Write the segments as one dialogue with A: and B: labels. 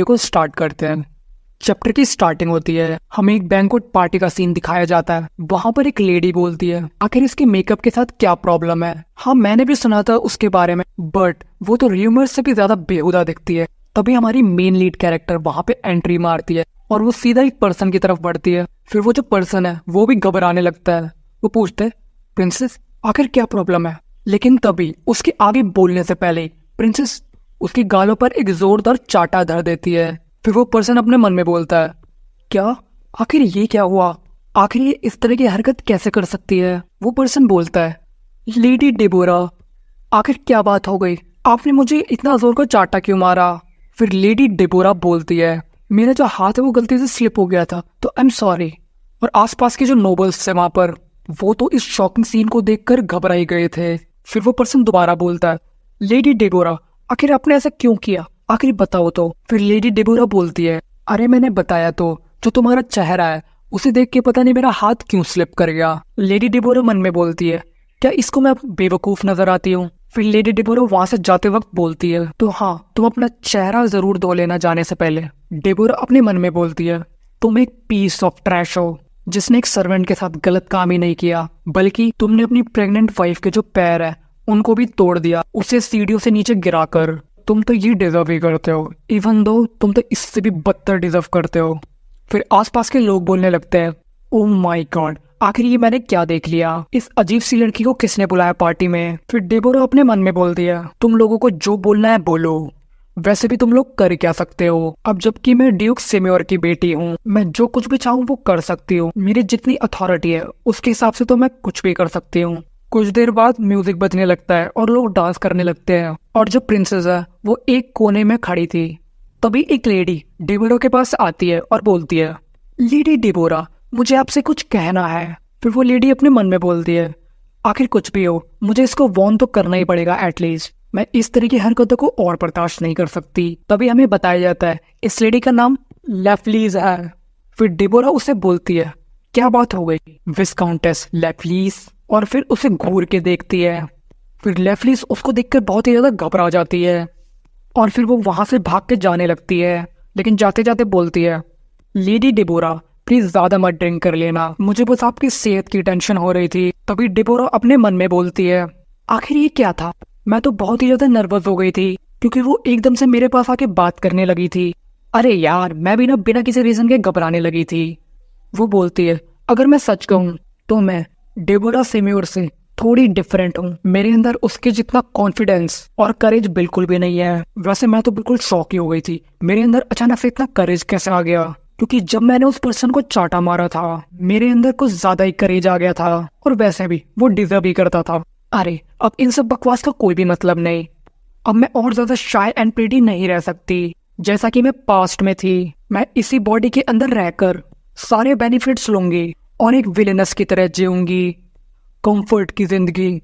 A: को स्टार्ट करते हैं। चैप्टर की स्टार्टिंग होती है, हमें एक बैंक्वेट पार्टी का सीन दिखाया जाता है। वहां पर एक लेडी बोलती है आखिर इसके मेकअप के साथ क्या प्रॉब्लम है। हाँ, मैंने भी सुना था उसके बारे में, बट वो तो र्यूमर्स से भी ज्यादा बेहुदा दिखती है। तभी हमारी मेन लीड कैरेक्टर वहां पे एंट्री मारती है और वो सीधा एक पर्सन की तरफ बढ़ती है। फिर वो जो पर्सन है वो भी घबराने लगता है। वो पूछते है प्रिंसेस आखिर क्या प्रॉब्लम है। लेकिन तभी उसके आगे बोलने से पहले प्रिंसेस उसके गालों पर एक जोरदार चाटा धर देती है। फिर वो पर्सन अपने मन में बोलता है क्या, आखिर ये क्या हुआ, आखिर ये इस तरह की हरकत कैसे कर सकती है। वो पर्सन बोलता है लेडी डेबोरा आखिर क्या बात हो गई, आपने मुझे इतना जोर का चाटा क्यों मारा। फिर लेडी डेबोरा बोलती है मेरा जो हाथ है वो गलती से स्लिप हो गया था, तो आई एम सॉरी। और आसपास के जो नोबल्स थे वहां पर वो तो इस शॉकिंग सीन को देखकर घबराए गए थे। फिर वो पर्सन दोबारा बोलता है लेडी डेबोरा आखिर आपने ऐसा क्यों किया, आखिर बताओ तो। फिर लेडी डेबोरा बोलती है अरे मैंने बताया तो, जो तुम्हारा चेहरा है उसे देख के पता नहीं मेरा हाथ क्यों स्लिप कर गया। लेडी डेबोरा मन में बोलती है क्या इसको मैं बेवकूफ नजर आती हूँ। फिर लेडी डेबोरा वहां से जाते वक्त बोलती है तो हाँ, तुम अपना चेहरा जरूर धो लेना जाने से पहले। डेबोरा अपने मन में बोलती है तुम एक पीस ऑफ ट्रैश हो जिसने एक सर्वेंट के साथ गलत काम ही नहीं किया, बल्कि तुमने अपनी प्रेग्नेंट वाइफ के जो पैर है उनको भी तोड़ दिया, उसे सीढ़ियों से नीचे गिराकर। तुम तो ये डिजर्व ही करते हो, इवन दो तुम तो इससे भी बदतर डिजर्व करते हो। फिर आसपास के लोग बोलने लगते हैं ओह माय गॉड, आखिर ये मैंने क्या देख लिया, इस अजीब सी लड़की को किसने बुलाया पार्टी में। फिर डेबोरा अपने मन में बोलती है तुम लोगों को जो बोलना है बोलो, वैसे भी तुम लोग कर क्या सकते हो। अब जबकि मैं ड्यूक सेम्योर की बेटी हूँ, मैं जो कुछ भी चाहूँ वो कर सकती हूँ, मेरी जितनी अथॉरिटी है उसके हिसाब से तो मैं कुछ भी कर सकती हूँ। कुछ देर बाद म्यूजिक बजने लगता है और लोग डांस करने लगते हैं और जो प्रिंसेस है वो एक कोने में खड़ी थी। तभी एक लेडी डेबोरा के पास आती है और बोलती है लेडी डेबोरा मुझे आपसे कुछ कहना है। फिर वो लेडी अपने मन में बोलती है आखिर कुछ भी हो, मुझे इसको वॉर्न तो करना ही पड़ेगा एटलीस्ट, मैं इस तरह की हरकतों को और बर्दाश्त नहीं कर सकती। तभी हमें बताया जाता है इस लेडी का नाम लेफ्लीज है। फिर डेबोरा उसे बोलती है क्या बात हो गई विस्काउंटेस लेफ्लीज, और फिर उसे घूर के देखती है। फिर लेफ्लीज उसको देखकर बहुत ही ज्यादा घबरा जाती है और फिर वो वहां से भाग के जाने लगती है, लेकिन जाते जाते बोलती है लेडी डेबोरा प्लीज ज्यादा मत ड्रिंक कर लेना, मुझे बस आपकी सेहत की टेंशन हो रही थी। तभी डेबोरा अपने मन में बोलती है आखिर ये क्या था, मैं तो बहुत ही ज्यादा नर्वस हो गई थी क्योंकि वो एकदम से मेरे पास आके बात करने लगी थी। अरे यार, मैं भी ना बिना किसी रीजन के घबराने लगी थी। वो बोलती है अगर मैं सच कहूँ तो मैं डेबोरा सेम्योर से थोड़ी डिफरेंट हूँ, मेरे अंदर उसके जितना कॉन्फिडेंस और करेज बिल्कुल भी नहीं है। वैसे मैं तो बिल्कुल शॉक ही हो गई थी, मेरे अंदर अचानक से इतना करेज कैसे आ गया, क्योंकि जब मैंने उस पर्सन को चाटा मारा था मेरे अंदर कुछ ज्यादा ही करेज आ गया था, और वैसे भी वो डिजर्व ही करता था। अरे अब इन सब बकवास का कोई भी मतलब नहीं, अब मैं और ज्यादा शाय एंड प्रिटी नहीं रह सकती जैसा कि मैं पास्ट में थी। मैं इसी बॉडी के अंदर रहकर सारे बेनिफिट्स लूंगी और एक विलेनस की तरह जीऊंगी कंफर्ट की जिंदगी।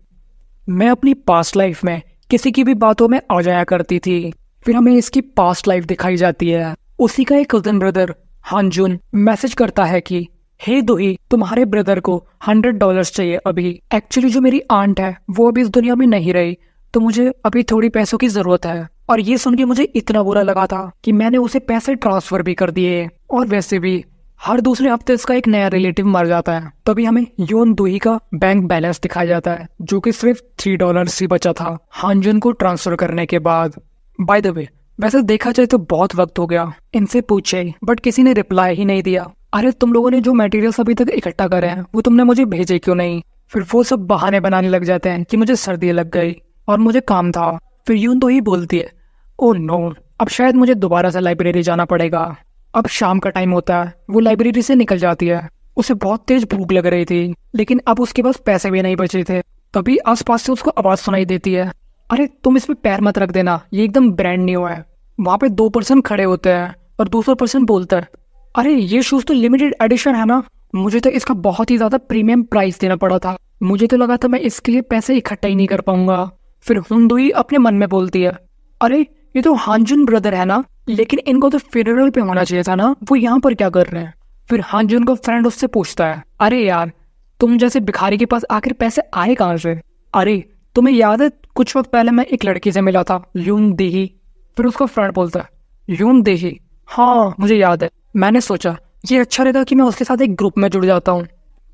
A: मैं अपनी पास्ट लाइफ में किसी की भी बातों में आ जाया करती थी। फिर हमें इसकी पास्ट लाइफ दिखाई जाती है। उसी का एक कजन ब्रदर हानजुन मैसेज करता है कि हे दोही, तुम्हारे ब्रदर को $100 चाहिए अभी। एक्चुअली जो मेरी आंट है वो अभी इस दुनिया में नहीं रही, तो मुझे अभी थोड़ी पैसों की जरूरत है। और ये सुन के मुझे इतना बुरा लगा था कि मैंने उसे पैसे ट्रांसफर भी कर दिए। और वैसे भी हर दूसरे हफ्ते इसका एक नया रिलेटिव मर जाता है। तभी हमें योन दोही का बैंक बैलेंस दिखाया जाता है जो कि सिर्फ $3 ही बचा था हानजुन को ट्रांसफर करने के बाद। बाय द वे, वैसे देखा जाए तो बहुत वक्त हो गया इनसे पूछे, बट किसी ने रिप्लाई ही नहीं दिया। अरे तुम लोगों ने जो मटेरियल्स अभी तक इकट्ठा करे हैं वो तुमने मुझे भेजे क्यों नहीं। फिर वो सब बहाने बनाने लग जाते हैं कि मुझे सर्दी लग गई और मुझे काम था। फिर यूं तो ही बोलती है ओह नो, अब शायद मुझे दोबारा से लाइब्रेरी जाना पड़ेगा। अब शाम का टाइम होता है, वो लाइब्रेरी से निकल जाती है। उसे बहुत तेज भूख लग रही थी, लेकिन अब उसके पास पैसे भी नहीं बचे थे। तभी आसपास से उसको आवाज सुनाई देती है अरे तुम इसमें पैर मत रख देना, ये एकदम ब्रांड न्यू है। वहां पे 2 पर्सन खड़े होते हैं और दूसरा पर्सन बोलता है अरे ये शूज तो लिमिटेड एडिशन है ना, मुझे तो इसका बहुत ही ज्यादा प्रीमियम प्राइस देना पड़ा था, मुझे तो लगा था मैं इसके लिए पैसे इकट्ठा ही नहीं कर पाऊंगा। फिर हुंदुई अपने मन में बोलती है अरे ये तो हानजुन ब्रदर है ना, लेकिन इनको तो फ्यूनरल पे होना चाहिए था ना, वो यहाँ पर क्या कर रहे हैं। फिर हानजुन का फ्रेंड उससे पूछता है अरे यार, तुम जैसे भिखारी के पास आखिर पैसे आए कहाँ से। अरे तुम्हें याद है कुछ वक्त पहले मैं एक लड़की से मिला था यून देही। फिर उसका फ्रेंड बोलता है यून देही, हाँ मुझे याद है, मैंने सोचा ये अच्छा रहेगा कि मैं उसके साथ एक ग्रुप में जुड़ जाता हूँ।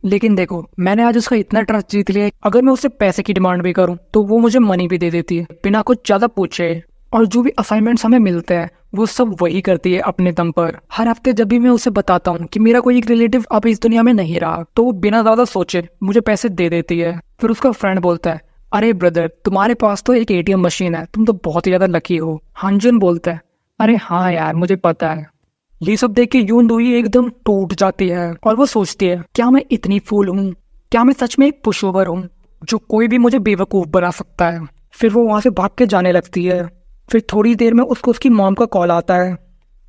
A: लेकिन देखो, मैंने आज उसका इतना ट्रस्ट जीत लिया है, अगर मैं उससे पैसे की डिमांड भी करूँ तो वो मुझे मनी भी दे देती है बिना कुछ ज्यादा पूछे। और जो भी असाइनमेंट्स हमें मिलते हैं वो सब वही करती है अपने दम पर। हर हफ्ते जब भी मैं उसे बताता हूँ कि मेरा कोई एक रिलेटिव अब इस दुनिया में नहीं रहा, तो वो बिना ज्यादा सोचे मुझे पैसे दे देती है। फिर उसका फ्रेंड बोलता है, अरे ब्रदर, तुम्हारे पास तो एक एटीएम मशीन है, तुम तो बहुत ही ज्यादा लकी हो। हांजुन बोलता है, अरे हाँ यार, मुझे पता है। ये सब देख के यून दोही एकदम टूट जाती है और वो सोचती है, क्या मैं इतनी फूल हूँ? क्या मैं सच में एक पुशओवर हूँ जो कोई भी मुझे बेवकूफ बना सकता है? फिर वो वहां से भाग के जाने लगती है। फिर थोड़ी देर में उसको उसकी मॉम का कॉल आता है।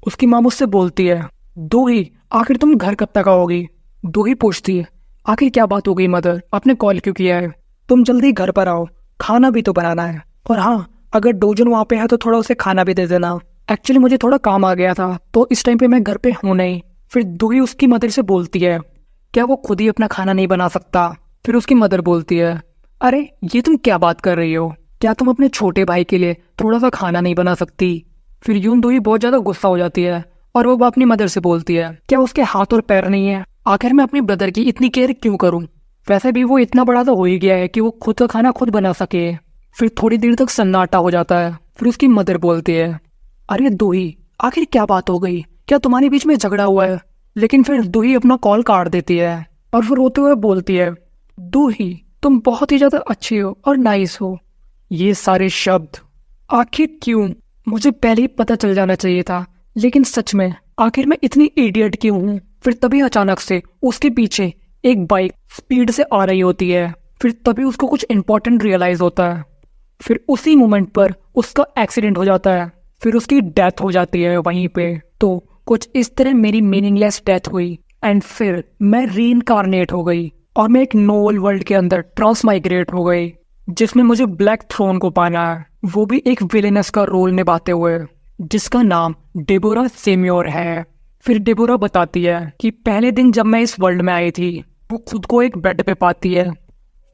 A: उसकी मॉम उससे बोलती है, दोही आखिर तुम घर कब तक आओगी? दोही पूछती है, आखिर क्या बात हो गई मदर, आपने कॉल क्यों किया है? तुम जल्दी घर पर आओ, खाना भी तो बनाना है। और हाँ, अगर डोजन वहाँ पे है तो थोड़ा उसे खाना भी दे देना। एक्चुअली मुझे थोड़ा काम आ गया था तो इस टाइम पे मैं घर पे हूँ नहीं। फिर दोही उसकी मदर से बोलती है, क्या वो खुद ही अपना खाना नहीं बना सकता? फिर उसकी मदर बोलती है, अरे ये तुम क्या बात कर रही हो? क्या तुम अपने छोटे भाई के लिए थोड़ा सा खाना नहीं बना सकती? फिर यून दोही बहुत ज्यादा गुस्सा हो जाती है और वो अपनी मदर से बोलती है, क्या उसके हाथ और पैर नहीं है? आखिर मैं अपनी ब्रदर की इतनी केयर क्यों करूं? वैसे भी वो इतना बड़ा तो हो ही गया है कि वो खुद का खाना खुद बना सके। फिर थोड़ी देर तक सन्नाटा हो जाता है। फिर उसकी मदर बोलती है, अरे दोही, आखिर क्या बात हो गई? क्या तुम्हारे बीच में झगड़ा हुआ है? लेकिन फिर दोही अपना कॉल काट देती है और फिर रोते हुए बोलती है, दोही तुम बहुत ही ज्यादा अच्छी हो और नाइस हो। ये सारे शब्द आखिर क्यों? मुझे पहले ही पता चल जाना चाहिए था, लेकिन सच में आखिर मैं इतनी इडियट क्यों हूँ? फिर तभी अचानक से उसके पीछे एक बाइक स्पीड से आ रही होती है। फिर तभी उसको कुछ इंपॉर्टेंट रियलाइज होता है। फिर उसी मोमेंट पर उसका एक्सीडेंट हो जाता है। फिर उसकी डेथ हो जाती है वहीं पे। तो कुछ इस तरह मेरी मीनिंगलेस डेथ हुई एंड फिर मैं रीइंकारनेट हो गई और मैं एक नोवल वर्ल्ड के अंदर ट्रांसमाइग्रेट हो गई, जिसमें मुझे ब्लैक थ्रोन को पाना है, वो भी एक विलेनस का रोल निभाते हुए, जिसका नाम डेबोरा सेम्योर है। फिर डेबोरा बताती है कि पहले दिन जब मैं इस वर्ल्ड में आई थी, वो खुद को एक बेड पे पाती है।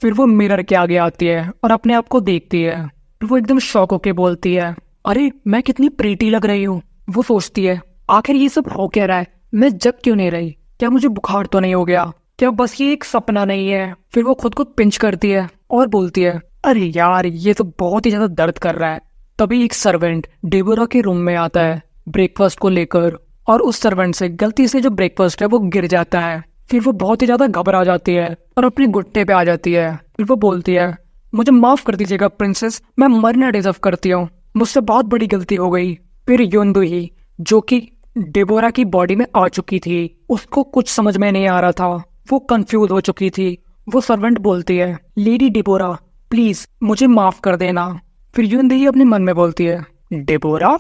A: फिर वो मिरर के आगे आती है और अपने आप को देखती है। फिर वो एकदम शॉक होके बोलती है, अरे मैं कितनी प्रीटी लग रही हूँ। वो सोचती है, आखिर ये सब हो क्या रहा है? मैं जग क्यों नहीं रही? क्या मुझे बुखार तो नहीं हो गया? क्या बस ये एक सपना नहीं है? फिर वो खुद को पिंच करती है और बोलती है, अरे यार ये तो बहुत ही ज्यादा दर्द कर रहा है। तभी एक सर्वेंट डेबोरा के रूम में आता है ब्रेकफास्ट को लेकर, और उस सर्वेंट से गलती से जो ब्रेकफास्ट है वो गिर जाता है। फिर वो बहुत ही ज्यादा घबरा जाती है और अपने घुटने पे आ जाती है। फिर वो बोलती है, मुझे माफ कर दीजिएगा प्रिंसेस, मैं मरना डिजर्व करती हूँ, मुझसे बहुत बड़ी गलती हो गई। फिर यून दोही, जो कि डेबोरा की बॉडी में आ चुकी थी, उसको कुछ समझ में नहीं आ रहा था, वो कंफ्यूज हो चुकी थी। वो सर्वेंट बोलती है, लेडी डेबोरा प्लीज मुझे माफ कर देना। फिर यून दोही अपने मन में बोलती है, डेबोरा,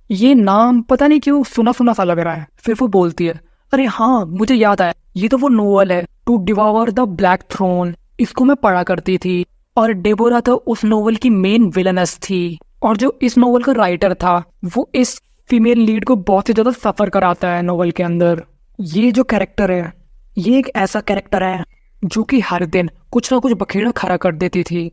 A: ये नाम पता नहीं क्यों सुना सुना सा लग रहा है। फिर वो बोलती है, अरे हाँ मुझे याद आया, ये तो वो नोवेल है टू डिवॉर द ब्लैक थ्रोन, इसको मैं पढ़ा करती थी। और डेबोरा तो उस नोवेल की मेन विलनस थी, और जो इस नोवेल का राइटर था वो इस फीमेल लीड को बहुत ही ज्यादा सफर कराता है नोवेल के अंदर। ये जो कैरेक्टर है, ये एक ऐसा कैरेक्टर है जो कि हर दिन कुछ ना कुछ बखेड़ा खड़ा कर देती थी,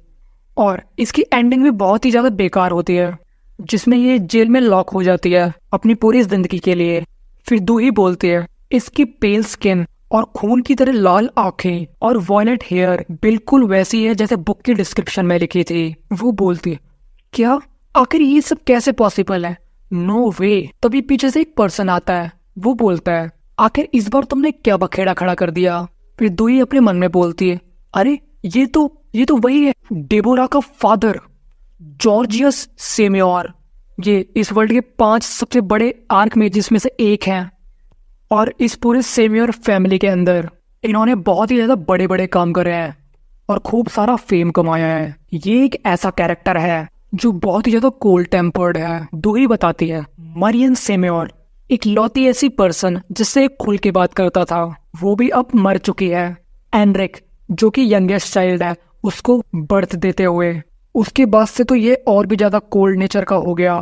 A: और इसकी एंडिंग भी बहुत ही ज्यादा बेकार होती है, जिसमें ये जेल में लॉक हो जाती है अपनी पूरी जिंदगी के लिए। फिर दोही बोलती है, इसकी पेल स्किन और खून की तरह लाल आंखें और वॉयलेट हेयर बिल्कुल वैसी है जैसे बुक की डिस्क्रिप्शन में लिखी थी। वो बोलती है, क्या आखिर ये सब कैसे पॉसिबल है? नो वे। तभी पीछे से एक पर्सन आता है। वो बोलता है, आखिर इस बार तुमने क्या बखेड़ा खड़ा कर दिया? फिर दोही अपने मन में बोलती है, अरे ये तो वही है, डेबोरा का फादर जॉर्जियस सेम्योर। ये इस वर्ल्ड के 5 सबसे बड़े आर्क मेजिस में से एक हैं, और इस पूरे सेम्योर फैमिली के अंदर इन्होंने बहुत ही ज्यादा बड़े बड़े काम करे हैं और खूब सारा फेम कमाया है। ये एक ऐसा कैरेक्टर है जो बहुत ही ज्यादा कोल्ड टेम्पर्ड है। दोही बताती है, मरियन सेम्योर एक लौती ऐसी पर्सन जिससे खुल के बात करता था, वो भी अब मर चुकी है। एनरिक जो कि यंगेस्ट चाइल्ड है, उसको बर्थ देते हुए। उसके बाद से तो ये और भी ज्यादा कोल्ड नेचर का हो गया।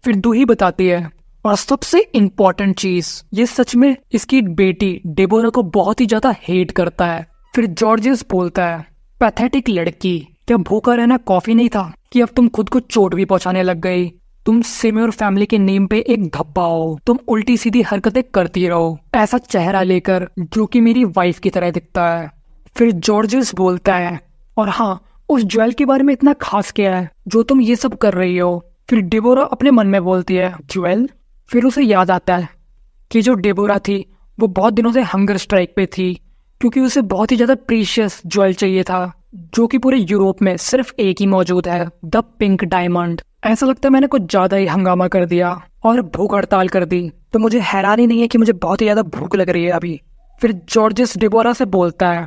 A: फिर दोही बताती है, और सबसे इम्पोर्टेंट चीज, ये सच में इसकी बेटी डेबोरा को बहुत ही ज्यादा हेट करता है। फिर जॉर्जियस बोलता है, पैथेटिक लड़की, क्या भूखा रहना कॉफी नहीं था कि अब तुम खुद को चोट भी पहुंचाने लग गई? तुम सिमी और फैमिली के नेम पे एक धब्बा हो, तुम उल्टी सीधी हरकतें करती रहो, ऐसा चेहरा लेकर जो कि मेरी वाइफ की तरह दिखता है। फिर जॉर्जियस बोलता है, और हाँ, उस ज्वेल के बारे में इतना खास क्या है जो तुम ये सब कर रही हो। फिर डेबोरा अपने मन में बोलती है, ज्वेल। फिर उसे याद आता है कि जो डेबोरा थी वो बहुत दिनों से हंगर स्ट्राइक पे थी, क्योंकि उसे बहुत ही ज्यादा प्रीशियस ज्वेल चाहिए था, जो कि पूरे यूरोप में सिर्फ एक ही मौजूद है, द पिंक डायमंड। ऐसा लगता है मैंने कुछ ज्यादा ही हंगामा कर दिया और भूख हड़ताल कर दी, तो मुझे हैरानी नहीं है कि मुझे बहुत ही ज्यादा भूख लग रही है अभी। फिर जॉर्जियस डेबोरा से बोलता है,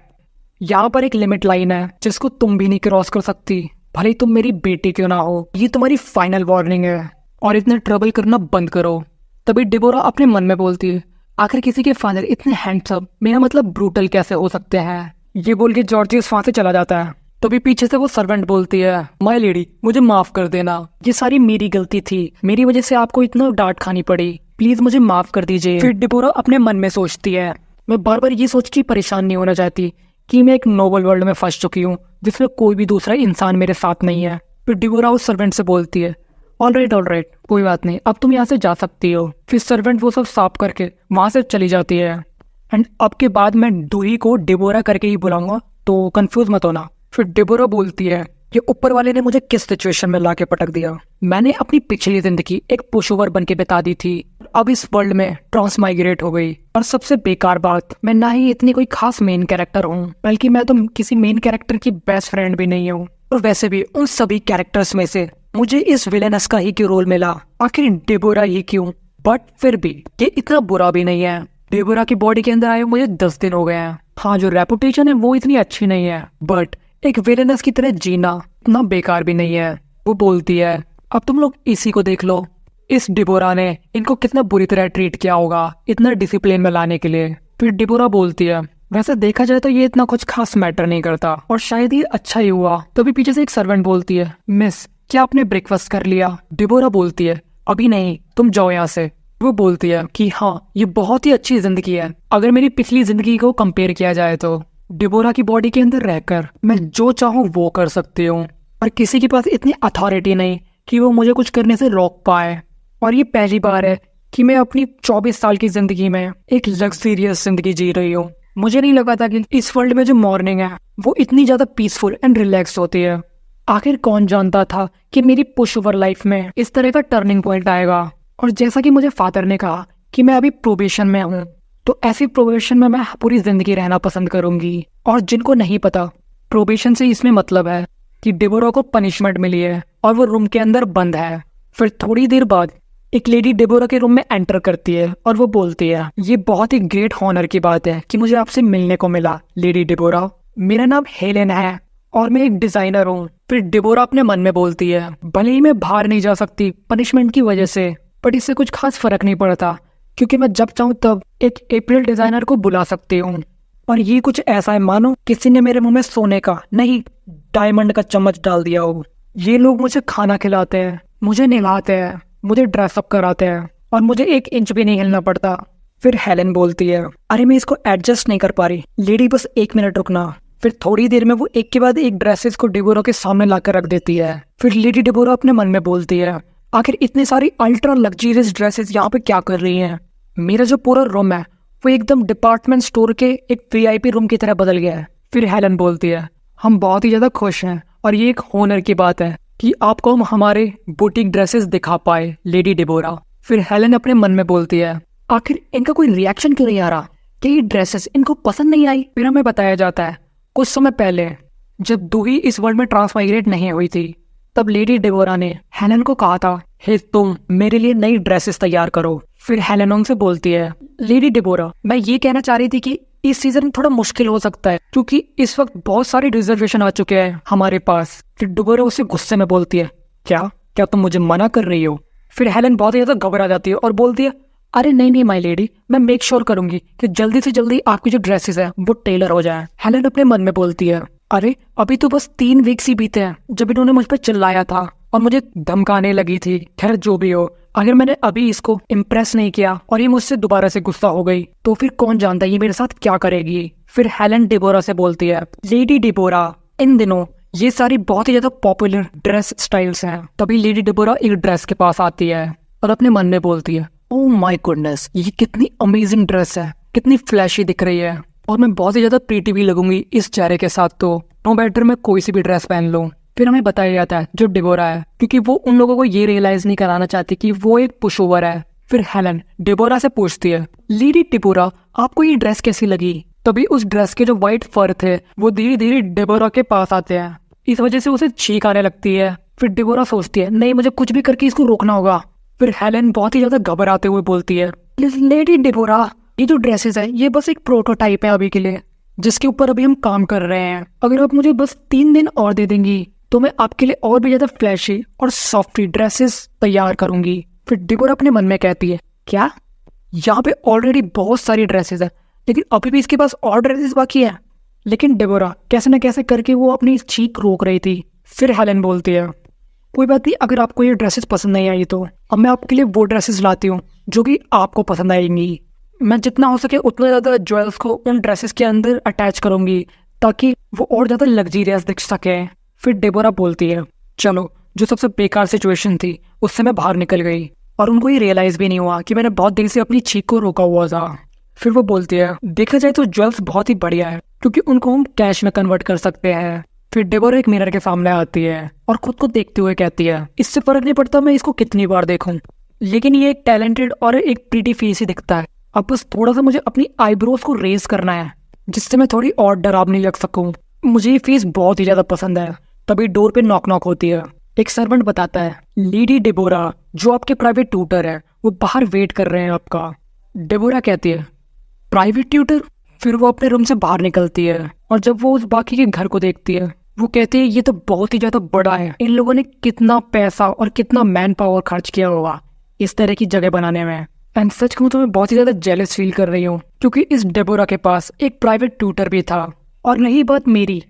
A: यहाँ पर एक लिमिट लाइन है जिसको तुम भी नहीं क्रॉस कर सकती, भले ही तुम मेरी बेटी क्यों ना हो। ये तुम्हारी फाइनल वार्निंग है और इतने ट्रबल करना बंद करो। तभी डेबोरा अपने मन में बोलती है, आखिर किसी के फादर इतने हैंडसम, मेरा मतलब ब्रूटल कैसे हो सकते हैं। ये बोल के जॉर्जियस वहां से चला जाता है। तभी पीछे से वो सर्वेंट बोलती है, माय लेडी, मुझे माफ कर देना, ये सारी मेरी गलती थी, मेरी वजह से आपको इतना डांट खानी पड़ी, प्लीज मुझे माफ कर दीजिए। फिर डेबोरा अपने मन में सोचती है, मैं बार बार ये सोच के परेशान नहीं होना चाहती कि मैं एक नोबल वर्ल्ड में फंस चुकी हूँ जिसमें कोई भी दूसरा इंसान मेरे साथ नहीं है। फिर डेबोरा उस सर्वेंट से बोलती है, ऑल राइट, कोई बात नहीं, अब तुम यहाँ से जा सकती हो। फिर सर्वेंट वो सब साफ करके वहां से चली जाती है। एंड अब के बाद मैं डूही को डेबोरा करके ही बुलाऊंगा, तो कंफ्यूज मत होना। फिर डेबोरा बोलती है, ये ऊपर वाले ने मुझे किस सिचुएशन में लाके पटक दिया। मैंने अपनी पिछली जिंदगी एक पुशओवर बन के बिता दी थी, अब इस वर्ल्ड में ट्रांसमाइग्रेट हो गई। और सबसे बेकार बात, मैं ना ही इतनी कोई खास मेन कैरेक्टर हूँ, बल्कि मैं तो किसी मेन कैरेक्टर की बेस्ट फ्रेंड भी नहीं हूँ। और वैसे भी उन सभी कैरेक्टर्स में से मुझे इस विलेनस का ही क्यों रोल मिला, आखिर डेबोरा ही क्यों। बट फिर भी ये इतना बुरा भी नहीं है। डेबोरा की बॉडी के अंदर आए मुझे 10 दिन हो गए हैं। हाँ, जो रेपुटेशन है वो इतनी अच्छी नहीं है, बट एक विलेनस की तरह जीना इतना बेकार भी नहीं है। वो बोलती है, अब तुम लोग इसी को देख लो, इस डेबोरा ने इनको कितना बुरी तरह ट्रीट किया होगा इतना डिसिप्लिन में लाने के लिए। फिर डेबोरा बोलती है, वैसे देखा जाए तो ये इतना कुछ खास मैटर नहीं करता और शायद ये अच्छा ही हुआ। तभी पीछे से एक सर्वेंट बोलती है, मिस, क्या आपने ब्रेकफास्ट कर लिया। डेबोरा बोलती है, अभी नहीं, तुम जाओ यहाँ से। वो बोलती है कि हाँ, ये बहुत ही अच्छी जिंदगी है अगर मेरी पिछली जिंदगी को कंपेयर किया जाए तो। डेबोरा की बॉडी के अंदर रहकर मैं जो चाहूँ वो कर सकती हूँ और किसी के पास इतनी अथॉरिटी नहीं कि वो मुझे कुछ करने से रोक पाए। और ये पहली बार है कि मैं अपनी 24 साल की जिंदगी में एक लग्जरियस जिंदगी जी रही हूँ। मुझे नहीं लगा था कि इस वर्ल्ड में जो मॉर्निंग है वो इतनी ज्यादा पीसफुल एंड रिलैक्स होती है। आखिर कौन जानता था कि मेरी पुश ओवर लाइफ में इस तरह का टर्निंग पॉइंट आएगा। और जैसा कि मुझे फादर ने कहा कि मैं अभी प्रोबेशन में हूँ, तो ऐसी प्रोबेशन में मैं पूरी जिंदगी रहना पसंद करूंगी। और जिनको नहीं पता, प्रोबेशन से इसमें मतलब है कि डेबोरा को पनिशमेंट मिली है और वो रूम के अंदर बंद है। फिर थोड़ी देर बाद एक लेडी डेबोरा के रूम में एंटर करती है और वो बोलती है, ये बहुत ही ग्रेट हॉनर की बात है कि मुझे आपसे मिलने को मिला लेडी डेबोरा। मेरा नाम हेलेन है और मैं एक डिजाइनर हूँ। फिर डेबोरा अपने मन में बोलती है, भले ही मैं बाहर नहीं जा सकती पनिशमेंट की वजह से, बट इससे कुछ खास फर्क नहीं पड़ता क्योंकि मैं जब चाहूँ तब एक अप्रैल डिजाइनर को बुला सकती हूँ। और ये कुछ ऐसा है मानो किसी ने मेरे मुंह में सोने का नहीं, डायमंड का चम्मच डाल दिया हो। ये लोग मुझे खाना खिलाते हैं, मुझे नहलाते हैं, मुझे ड्रेसअप कराते हैं और मुझे 1 इंच भी नहीं हिलना पड़ता। फिर हेलेन बोलती है, अरे मैं इसको एडजस्ट नहीं कर पा रही, लेडी बस 1 मिनट रुकना। फिर थोड़ी देर में वो एक के बाद एक ड्रेसेस को डेबोरा के सामने लाकर रख देती है। फिर लेडी डेबोरा अपने मन में बोलती है, आखिर इतनी सारी अल्ट्रा लग्जरियस ड्रेसेस यहाँ पे क्या कर रही हैं। मेरा जो पूरा रूम है वो एकदम डिपार्टमेंट स्टोर के एक VIP रूम की तरह बदल गया है। फिर हेलेन बोलती है, हम बहुत ही ज्यादा खुश हैं और ये एक होनर की बात है कि आपको हम हमारे बुटीक ड्रेसेस दिखा पाए लेडी डेबोरा। फिर हेलेन अपने मन में बोलती है, आखिर इनका कोई रिएक्शन क्यों नहीं आ रहा, क्या ये ड्रेसेस इनको पसंद नहीं आई। फिर हमें बताया जाता है कुछ समय पहले जब डूही इस वर्ल्ड में ट्रांसमाइग्रेट नहीं हुई थी, तब लेडी डेबोरा ने हेलेन को कहा था, हे तुम मेरे लिए नई ड्रेसेस तैयार करो। फिर हेलेन उनसे बोलती है, लेडी डेबोरा, मैं ये कहना चाह रही थी कि इस सीजन थोड़ा मुश्किल हो सकता है क्योंकि इस वक्त बहुत सारे रिजर्वेशन आ चुके हैं हमारे पास। फिर डेबोरा उसे गुस्से में बोलती है, क्या तुम मुझे मना कर रही हो। फिर हेलेन बहुत ज्यादा घबरा जाती है और बोलती है, अरे नहीं माय लेडी, मैं मेक श्योर करूंगी कि जल्दी से जल्दी आपकी जो ड्रेसेस है वो टेलर हो जाए। हेलेन अपने मन में बोलती है, अरे अभी तो बस 3 वीक्स ही बीते हैं जब इन्होंने मुझ पर चिल्लाया था और मुझे धमकाने लगी थी। खैर जो भी हो, अगर मैंने अभी इसको इम्प्रेस नहीं किया और ये मुझसे दोबारा से गुस्सा हो गई तो फिर कौन जानता ये मेरे साथ क्या करेगी। फिर हेलेन डेबोरा से बोलती है, लेडी डेबोरा, इन दिनों ये सारी बहुत ही ज्यादा पॉपुलर ड्रेस स्टाइल्स हैं। तभी लेडी डेबोरा एक ड्रेस के पास आती है और अपने मन में बोलती है, ओह माय गुडनेस, ये कितनी अमेजिंग ड्रेस है, कितनी फ्लैशी दिख रही है और मैं बहुत ही ज्यादा प्रीटी भी लगूंगी इस चेहरे के साथ, तो नो मैटर मैं कोई सी भी ड्रेस पहन लूं। फिर हमें बताया जाता है जो डेबोरा है, क्योंकि वो उन लोगों को ये रियलाइज नहीं कराना चाहती कि वो एक पुश ओवर है। फिर हेलन डेबोरा से पूछती है, लेडी डेबोरा आपको ये ड्रेस कैसी लगी? तभी उस ड्रेस के जो व्हाइट फर थे वो धीरे धीरे डेबोरा के पास आते हैं। इस वजह से उसे छींक आने लगती है। फिर डेबोरा सोचती है, नहीं मुझे कुछ भी करके इसको रोकना होगा। फिर हेलन बहुत ही ज्यादा घबराते हुए बोलती है, लेडी डेबोरा ये जो ड्रेसेस है ये बस एक प्रोटोटाइप है अभी के लिए, जिसके ऊपर अभी हम काम कर रहे हैं। अगर आप मुझे बस 3 दिन और दे देंगी तो मैं आपके लिए और भी ज्यादा फ्लैशी और सॉफ्टी ड्रेसेस तैयार करूंगी। फिर डेबोरा अपने मन में कहती है, क्या यहाँ पे ऑलरेडी बहुत सारी ड्रेसेस है लेकिन अभी भी इसके पास और ड्रेसेस बाकी है? लेकिन डेबोरा कैसे न कैसे करके वो अपनी चीख रोक रही थी। फिर हेलन बोलती है, कोई बात नहीं, अगर आपको ये ड्रेसेस पसंद नहीं आई तो अब मैं आपके लिए वो ड्रेसेस लाती हूँ जो कि आपको पसंद आएंगी। मैं जितना हो सके उतना ज़्यादा ज्वेल्स को उन ड्रेसेस के अंदर अटैच करूंगी ताकि वो और ज़्यादा लग्जरियस दिख सके। फिर डेबोरा बोलती है, चलो जो सबसे बेकार सिचुएशन थी उससे मैं बाहर निकल गई और उनको ये रियलाइज भी नहीं हुआ कि मैंने बहुत देर से अपनी चीख को रोका हुआ था। फिर वो बोलती है, देखा जाए तो ज्वेल्स बहुत ही बढ़िया है क्योंकि उनको हम कैश में कन्वर्ट कर सकते हैं। फिर डेबोरा एक मिरर के सामने आती है और खुद को देखते हुए कहती है, इससे फर्क नहीं पड़ता मैं इसको कितनी बार देखूं, लेकिन ये एक टैलेंटेड और एक प्रीटी फेस ही दिखता है। अब बस थोड़ा सा मुझे अपनी आईब्रोज को रेज करना है जिससे मैं थोड़ी और डरावनी लग सकूं। मुझे ये फेस बहुत ही ज्यादा पसंद है। तभी डोर पे नॉक नॉक होती है। एक सर्वेंट बताता है, लेडी डेबोरा जो आपके प्राइवेट ट्यूटर है वो बाहर वेट कर रहे हैं आपका। डेबोरा कहती है, प्राइवेट ट्यूटर? फिर वो अपने रूम से बाहर निकलती है और जब वो उस बाकी के घर को देखती है वो कहती है, ये तो बहुत ही ज्यादा बड़ा है, इन लोगों ने कितना पैसा और कितना मैन पावर खर्च किया होगा इस तरह की जगह बनाने में। एंड सच कहूं तो मैं बहुत ही ज्यादा जेलस फील कर रही हूँ क्योंकि इस डेबोरा के पास एक प्राइवेट ट्यूटर भी था और रही बात मेरी,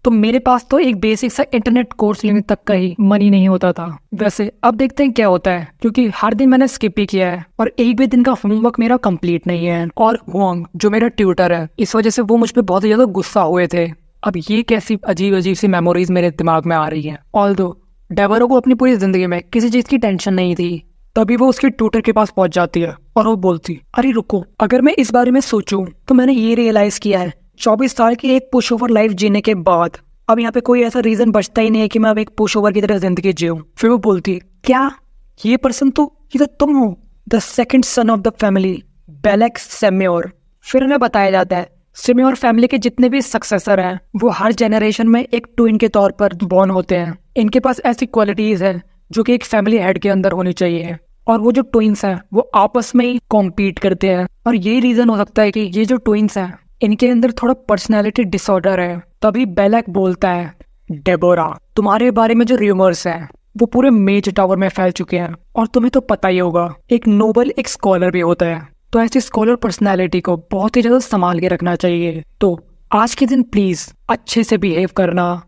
A: तो मेरे पास तो एक बेसिक सा इंटरनेट कोर्स लेने तक का ही मनी नहीं होता था। वैसे अब देखते हैं क्या होता है, क्योंकि हर दिन मैंने स्किप ही किया है और एक भी दिन का होमवर्क मेरा कंप्लीट नहीं है। और हुआंग जो मेरा ट्यूटर है, इस वजह से वो मुझ पे बहुत ज्यादा गुस्सा हुए थे। अब ये कैसी अजीब अजीब सी मेमोरीज मेरे दिमाग में आ रही है। ऑल्दो डेबोरा को अपनी पूरी जिंदगी में किसी चीज की टेंशन नहीं थी, तभी वो उसके ट्यूटर के पास पहुंच जाती है और वो बोलती, अरे रुको, अगर मैं इस बारे में सोचूं तो मैंने ये रियलाइज किया है 24 साल की एक पुश ओवर लाइफ जीने के बाद अब यहाँ पे कोई ऐसा रीजन बचता ही नहीं है कि मैं अब एक पुश ओवर की तरह जिंदगी जीऊं। फिर वो बोलती है, क्या ये पर्सन तो ये तो तुम हो, the second son of the family, बेलेक सेम्योर। फिर हमें बताया जाता है सेम्योर फैमिली के जितने भी सक्सेसर हैं वो हर जेनरेशन में एक ट्विन के तौर पर बॉर्न होते हैं। इनके पास ऐसी क्वालिटीज है जो कि एक फैमिली हेड के अंदर होनी चाहिए और वो जो ट्विन्स हैं वो आपस में ही कॉम्पीट करते हैं और यही रीजन हो सकता है कि ये जो ट्विन्स हैं इनके अंदर थोड़ा पर्सनैलिटी डिसऑर्डर है। तभी बेलेक बोलता है, डेबोरा तुम्हारे बारे में जो रूमर्स हैं वो पूरे मेज टावर में फैल चुके हैं और तुम्हें तो पता ही होगा एक नोबल एक स्कॉलर भी होता है, तो ऐसी स्कॉलर पर्सनैलिटी को बहुत ही ज्यादा संभाल के रखना चाहिए। तो आज के दिन प्लीज अच्छे से बिहेव करना।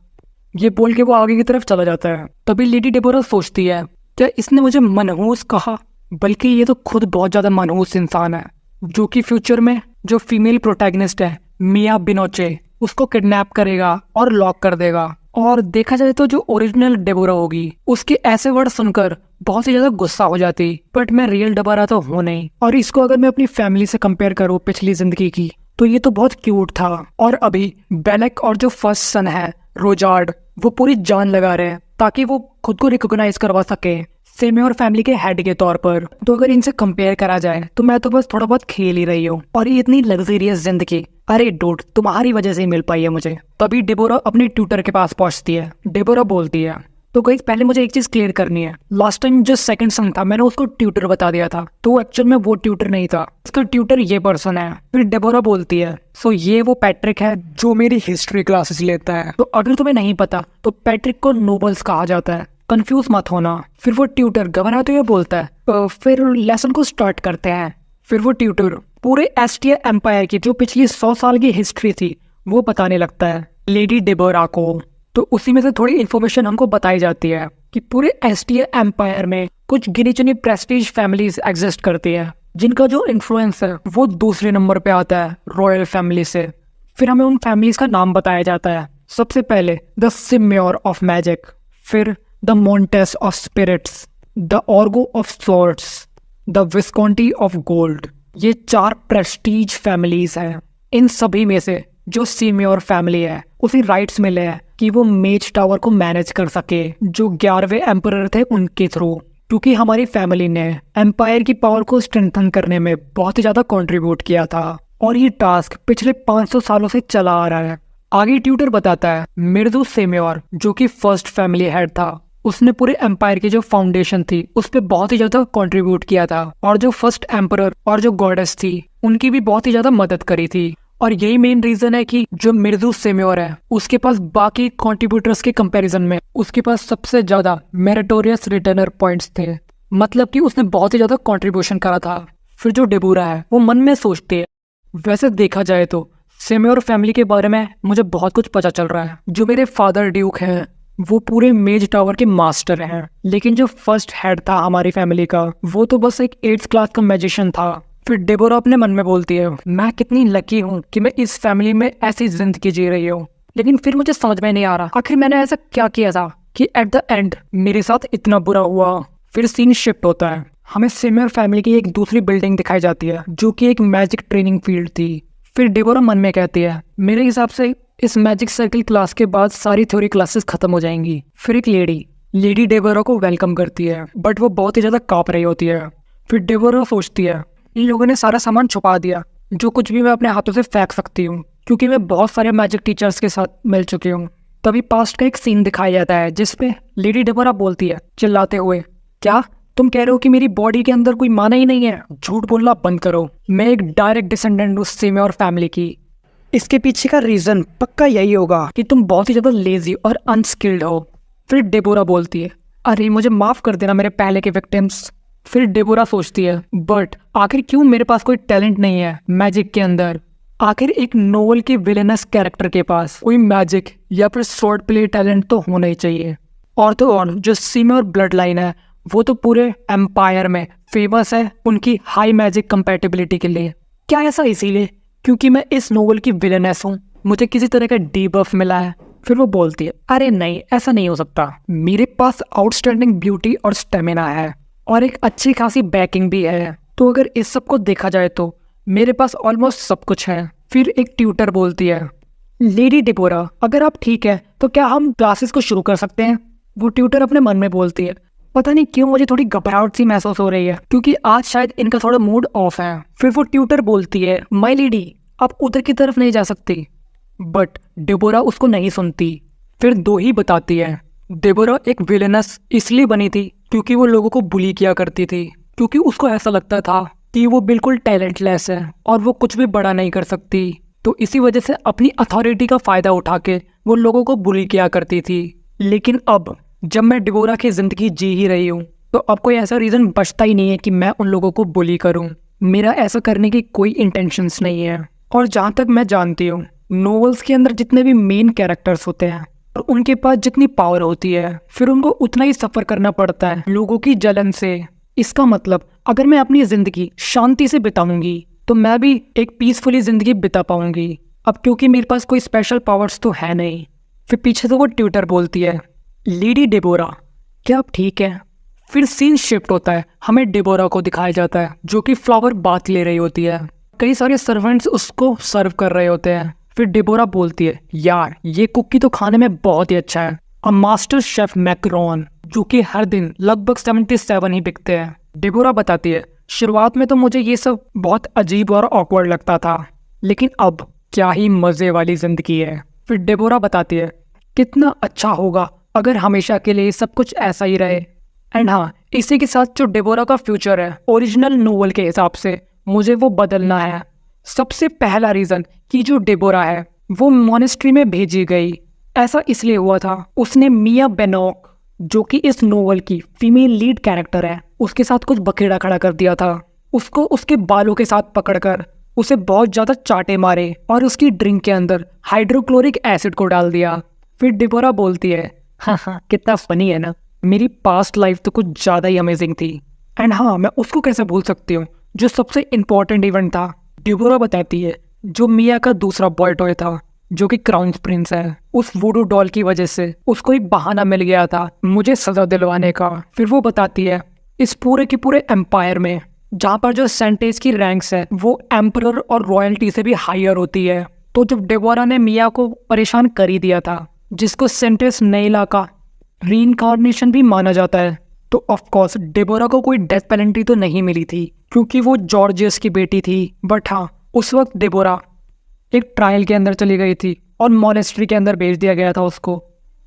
A: ये बोल के वो आगे की तरफ चला जाता है। तभी लेडी डेबोरा सोचती है, क्या इसने मुझे मनहूस कहा? बल्कि ये तो खुद बहुत ज्यादा मनहूस इंसान है जो कि फ्यूचर में जो फीमेल प्रोटैगनिस्ट है मिया बिनोचे उसको किडनैप करेगा और लॉक कर देगा। और देखा जाए तो जो ओरिजिनल डेबोरा होगी उसके ऐसे वर्ड सुनकर बहुत ही ज्यादा गुस्सा हो जाती, बट मैं रियल डेबोरा तो हूँ नहीं। और इसको अगर मैं अपनी फैमिली से कंपेयर करूँ पिछली जिंदगी की तो ये तो बहुत क्यूट था। और अभी बेलेक और जो फर्स्ट सन है रोजार्ड वो पूरी जान लगा रहे हैं ताकि वो खुद को रिकॉग्नाइज करवा सके सेम्योर फैमिली के हेड के तौर पर। तो अगर इनसे कंपेयर करा जाए तो मैं तो बस थोड़ा बहुत खेल ही रही हूँ और ये इतनी लग्जरियस जिंदगी अरे डूड तुम्हारी वजह से ही मिल पाई है मुझे। तभी डेबोरा अपनी ट्यूटर के पास पहुंचती है। डेबोरा बोलती है, तो गाइस पहले मुझे एक चीज क्लियर करनी है, लास्ट टाइम जो सेकंड सन था मैंने उसको ट्यूटर बता दिया था, तो एक्चुअल में वो ट्यूटर नहीं था, उसका ट्यूटर ये पर्सन है। फिर डेबोरा बोलती है, सो ये वो पैट्रिक है जो मेरी हिस्ट्री क्लासेस लेता है। तो अगर तुम्हें नहीं पता तो पैट्रिक को नोबल्स कहा जाता है, कंफ्यूज मत होना। फिर वो ट्यूटर घबराते हुए बोलता है, फिर लेसन को स्टार्ट करते हैं। फिर वो ट्यूटर पूरे एस्टिया एम्पायर की जो पिछली 100 साल की हिस्ट्री थी वो बताने लगता है लेडी डेबोरा को। तो उसी में से थोड़ी इन्फॉर्मेशन हमको बताई जाती है कि पूरे एस्टिया एम्पायर में कुछ गिनी चुनी प्रेस्टीज फैमिलीज एग्जिस्ट करती है जिनका जो इन्फ्लुएंस है वो दूसरे नंबर पे आता है रॉयल फैमिली से। फिर हमें उन फैमिलीज का नाम बताया जाता है, सबसे पहले द सिम्योर ऑफ मैजिक, फिर द मोंटेस ऑफ स्पिरिट्स, द ऑर्गो of swords, the Visconti of gold. ये 4 प्रेस्टीज फैमिलीज हैं। इन सभी में से जो सिम्योर फैमिली है उसे राइट्स मिले हैं कि वो मेज टावर को मैनेज कर सके, जो 11वें एम्परर थे उनके थ्रू, क्योंकि हमारी फैमिली ने एम्पायर की पावर को स्ट्रेंथन करने में बहुत ही ज्यादा कंट्रीब्यूट किया था और ये टास्क पिछले 500 सालों से चला आ रहा है। आगे ट्यूटर बताता है मिर्जू सेम्योर, जो कि फर्स्ट फैमिली हेड था, उसने पूरे एम्पायर की जो फाउंडेशन थी उस पर बहुत ही ज्यादा कंट्रीब्यूट किया था और जो फर्स्ट एम्परर और जो गॉडेस थी उनकी भी बहुत ही ज्यादा मदद करी थी। और यही मेन रीजन है कि जो मिर्जू सेम्योर है उसके पास बाकी कंट्रीब्यूटर्स के कंपैरिजन में उसके पास सबसे ज्यादा मेरिटोरियस रिटर्नर पॉइंट्स थे, मतलब कि उसने बहुत ही ज्यादा कंट्रीब्यूशन करा था। फिर जो डेबोरा है वो मन में सोचती है, वैसे देखा जाए तो सेम्योर फैमिली के बारे में मुझे बहुत कुछ पता चल रहा है। जो मेरे फादर ड्यूक हैं वो पूरे मेज टावर के मास्टर हैं, लेकिन जो फर्स्ट हेड था हमारी फैमिली का वो तो बस एक 8th क्लास का मैजिशियन था। फिर डेबोरा अपने मन में बोलती है, मैं कितनी लकी हूँ कि मैं इस फैमिली में ऐसी जिंदगी जी रही हूँ। लेकिन फिर मुझे समझ में नहीं आ रहा आखिर मैंने ऐसा क्या किया था कि एट द एंड मेरे साथ इतना बुरा हुआ। फिर सीन शिफ्ट होता है, हमें सेम्योर फैमिली की एक दूसरी बिल्डिंग दिखाई जाती है जो कि एक मैजिक ट्रेनिंग फील्ड थी। फिर डेबोरा मन में कहती है, मेरे हिसाब से इस मैजिक सर्कल क्लास के बाद सारी थ्योरी क्लासेस खत्म हो जाएंगी। फिर एक लेडी डेबोरा को वेलकम करती है, बट वो बहुत ही ज्यादा कांप रही होती है। फिर डेबोरा सोचती है, इन लोगों ने सारा सामान छुपा दिया, जो कुछ भी मैं अपने हाथों से फेंक सकती हूँ, क्योंकि मैं बहुत सारे मैजिक टीचर्स के साथ मिल चुकी हूँ। तभी पास्ट का एक सीन दिखाया जाता है जिसपे लेडी डेबोरा बोलती है चिल्लाते हुए, क्या तुम कह रहे हो कि मेरी बॉडी के अंदर कोई माना ही नहीं है? झूठ बोलना बंद करो, मैं एक डायरेक्ट डिसेंडेंट हूँ सेम्योर फैमिली की। इसके पीछे का रीजन पक्का यही होगा कि तुम बहुत ही ज्यादा लेजी और अनस्किल्ड हो। फिर डेबोरा बोलती है, अरे मुझे माफ कर देना मेरे पहले के विक्टिम्स। फिर डेबोरा सोचती है, बट आखिर क्यों मेरे पास कोई टैलेंट नहीं है मैजिक के अंदर? आखिर एक नोवेल के विलेनस कैरेक्टर के पास कोई मैजिक या फिर स्वॉर्ड प्ले टैलेंट तो होना ही चाहिए। और तो और जो सिम्योर ब्लड लाइन है वो तो पूरे एम्पायर में फेमस है उनकी हाई मैजिक कंपैटिबिलिटी के लिए। क्या ऐसा इसीलिए क्योंकि मैं इस नोवेल की विलेनेस हूँ, मुझे किसी तरह का डीबफ मिला है? फिर वो बोलती है, अरे नहीं ऐसा नहीं हो सकता, मेरे पास आउटस्टैंडिंग ब्यूटी और स्टेमिना है और एक अच्छी खासी बैकिंग भी है, तो अगर इस सब को देखा जाए तो मेरे पास ऑलमोस्ट सब कुछ है। फिर एक ट्यूटर बोलती है, लेडी डेबोरा अगर आप ठीक है तो क्या हम क्लासेस को शुरू कर सकते हैं? वो ट्यूटर अपने मन में बोलती है, पता नहीं क्यों मुझे थोड़ी घबराहट सी महसूस हो रही है क्योंकि आज शायद इनका थोड़ा मूड ऑफ है। फिर वो ट्यूटर बोलती है, माय लेडी आप उधर की तरफ नहीं जा सकती, बट डेबोरा उसको नहीं सुनती। फिर 2 ही बताती है, डेबोरा एक विलेनस इसलिए बनी थी क्योंकि वो लोगों को बुली किया करती थी, क्योंकि उसको ऐसा लगता था कि वो बिल्कुल टैलेंटलेस है और वो कुछ भी बड़ा नहीं कर सकती, तो इसी वजह से अपनी अथॉरिटी का फायदा उठा के वो लोगों को बुली किया करती थी। लेकिन अब जब मैं डेबोरा की जिंदगी जी ही रही हूँ तो अब कोई ऐसा रीजन बचता ही नहीं है कि मैं उन लोगों को बुली करूँ। मेरा ऐसा करने की कोई इंटेंशंस नहीं है। और जहाँ तक मैं जानती हूँ नोवेल्स के अंदर जितने भी मेन कैरेक्टर्स होते हैं और उनके पास जितनी पावर होती है फिर उनको उतना ही सफर करना पड़ता है लोगों की जलन से। इसका मतलब अगर मैं अपनी जिंदगी शांति से बिताऊंगी तो मैं भी एक पीसफुली जिंदगी बिता पाऊंगी। अब क्योंकि मेरे पास कोई स्पेशल पावर्स तो है नहीं। फिर पीछे से वो ट्यूटर बोलती है, लेडी डेबोरा क्या आप ठीक है? फिर सीन शिफ्ट होता है, हमें डेबोरा को दिखाया जाता है जो कि फ्लावर बाथ ले रही होती है, कई सारे सर्वेंट्स उसको सर्व कर रहे होते हैं। फिर डेबोरा बोलती है, यार ये कुकी तो खाने में बहुत ही अच्छा है, अ मास्टर शेफ मैकरोन, जो कि हर दिन लगभग 77 ही बिकते हैं। डेबोरा बताती है, शुरुआत में तो मुझे ये सब बहुत अजीब और ऑकवर्ड लगता था, लेकिन अब क्या ही मजे वाली जिंदगी है। फिर डेबोरा बताती है, कितना अच्छा होगा अगर हमेशा के लिए सब कुछ ऐसा ही रहे। एंड हाँ, इसी के साथ जो डेबोरा का फ्यूचर है ओरिजिनल नोवेल के हिसाब से मुझे वो बदलना है। सबसे पहला रीजन कि जो डेबोरा है वो मॉनेस्ट्री में भेजी गई, ऐसा इसलिए हुआ था उसने मिया बेनोक जो कि इस नोवेल की फीमेल लीड कैरेक्टर है उसके साथ कुछ बखेड़ा खड़ा कर दिया था। उसको उसके बालों के साथ पकड़कर उसे बहुत ज्यादा चाटे मारे और उसकी ड्रिंक के अंदर हाइड्रोक्लोरिक एसिड को डाल दिया। फिर डेबोरा बोलती है, हाँ कितना फनी है ना, मेरी पास्ट लाइफ तो कुछ ज्यादा ही अमेजिंग थी। एंड हाँ, मैं उसको कैसे भूल सकती हूँ जो सबसे इम्पोर्टेंट इवेंट था। डेबोरा बताती है, जो मिया का दूसरा बॉय टॉय था जो कि क्राउन प्रिंस है, उस वुडू डॉल की वजह से उसको एक बहाना मिल गया था मुझे सजा दिलवाने का। फिर वो बताती है इस पूरे के पूरे एम्पायर में जहाँ पर जो सेंटेस की रैंक्स है वो एम्परर और रॉयल्टी से भी हायर होती है। तो जब डेबोरा ने मिया को परेशान कर ही दिया था, जिसको सेंटेस नैला का रीइंकार्नेशन भी माना जाता है, तो ऑफ कोर्स डेबोरा को कोई डेथ पेनल्टी तो नहीं मिली थी क्योंकि वो जॉर्जियस की बेटी थी। बट हाँ, उस वक्त डेबोरा एक ट्रायल के अंदर चली गई थी और मॉनेस्ट्री के अंदर भेज दिया गया था उसको।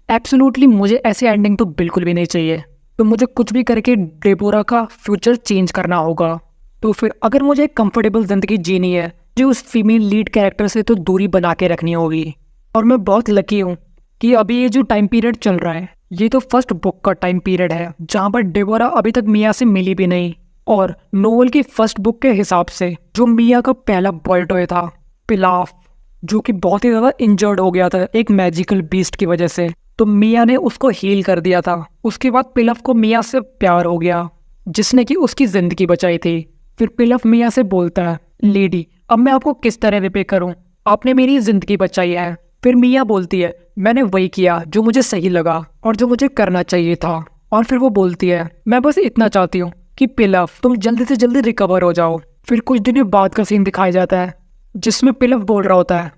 A: एब्सोल्युटली मुझे ऐसी एंडिंग तो बिल्कुल भी नहीं चाहिए। तो मुझे कुछ भी करके डेबोरा का फ्यूचर चेंज करना होगा। तो फिर अगर मुझे एक कंफर्टेबल जिंदगी जीनी है, जो उस फीमेल लीड कैरेक्टर से तो दूरी बना के रखनी होगी। और मैं बहुत लकी हूँ कि अभी ये जो टाइम पीरियड चल रहा है, ये तो फर्स्ट बुक का टाइम पीरियड है जहाँ पर डेबोरा अभी तक मिया से मिली भी नहीं। और नोवेल की फर्स्ट बुक के हिसाब से जो मिया का पहला बॉय टॉय था पिलाफ, जो कि बहुत ही ज़्यादा इंजर्ड हो गया था एक मैजिकल बीस्ट की वजह से, तो मिया ने उसको हील कर दिया था। उसके बाद पिलफ को मिया से प्यार हो गया, जिसने कि उसकी जिंदगी बचाई थी। फिर पिलफ मिया से बोलता है, लेडी अब मैं आपको किस तरह रिपे करूं, आपने मेरी जिंदगी बचाई है। फिर मिया बोलती है, मैंने वही किया जो मुझे सही लगा और जो मुझे करना चाहिए था। और फिर वो बोलती है, मैं बस इतना चाहती हूँ कि पिलफ तुम जल्दी से जल्दी रिकवर हो जाओ। फिर कुछ दिनों बाद का सीन दिखाया जाता है जिसमें पिलफ बोल रहा होता है,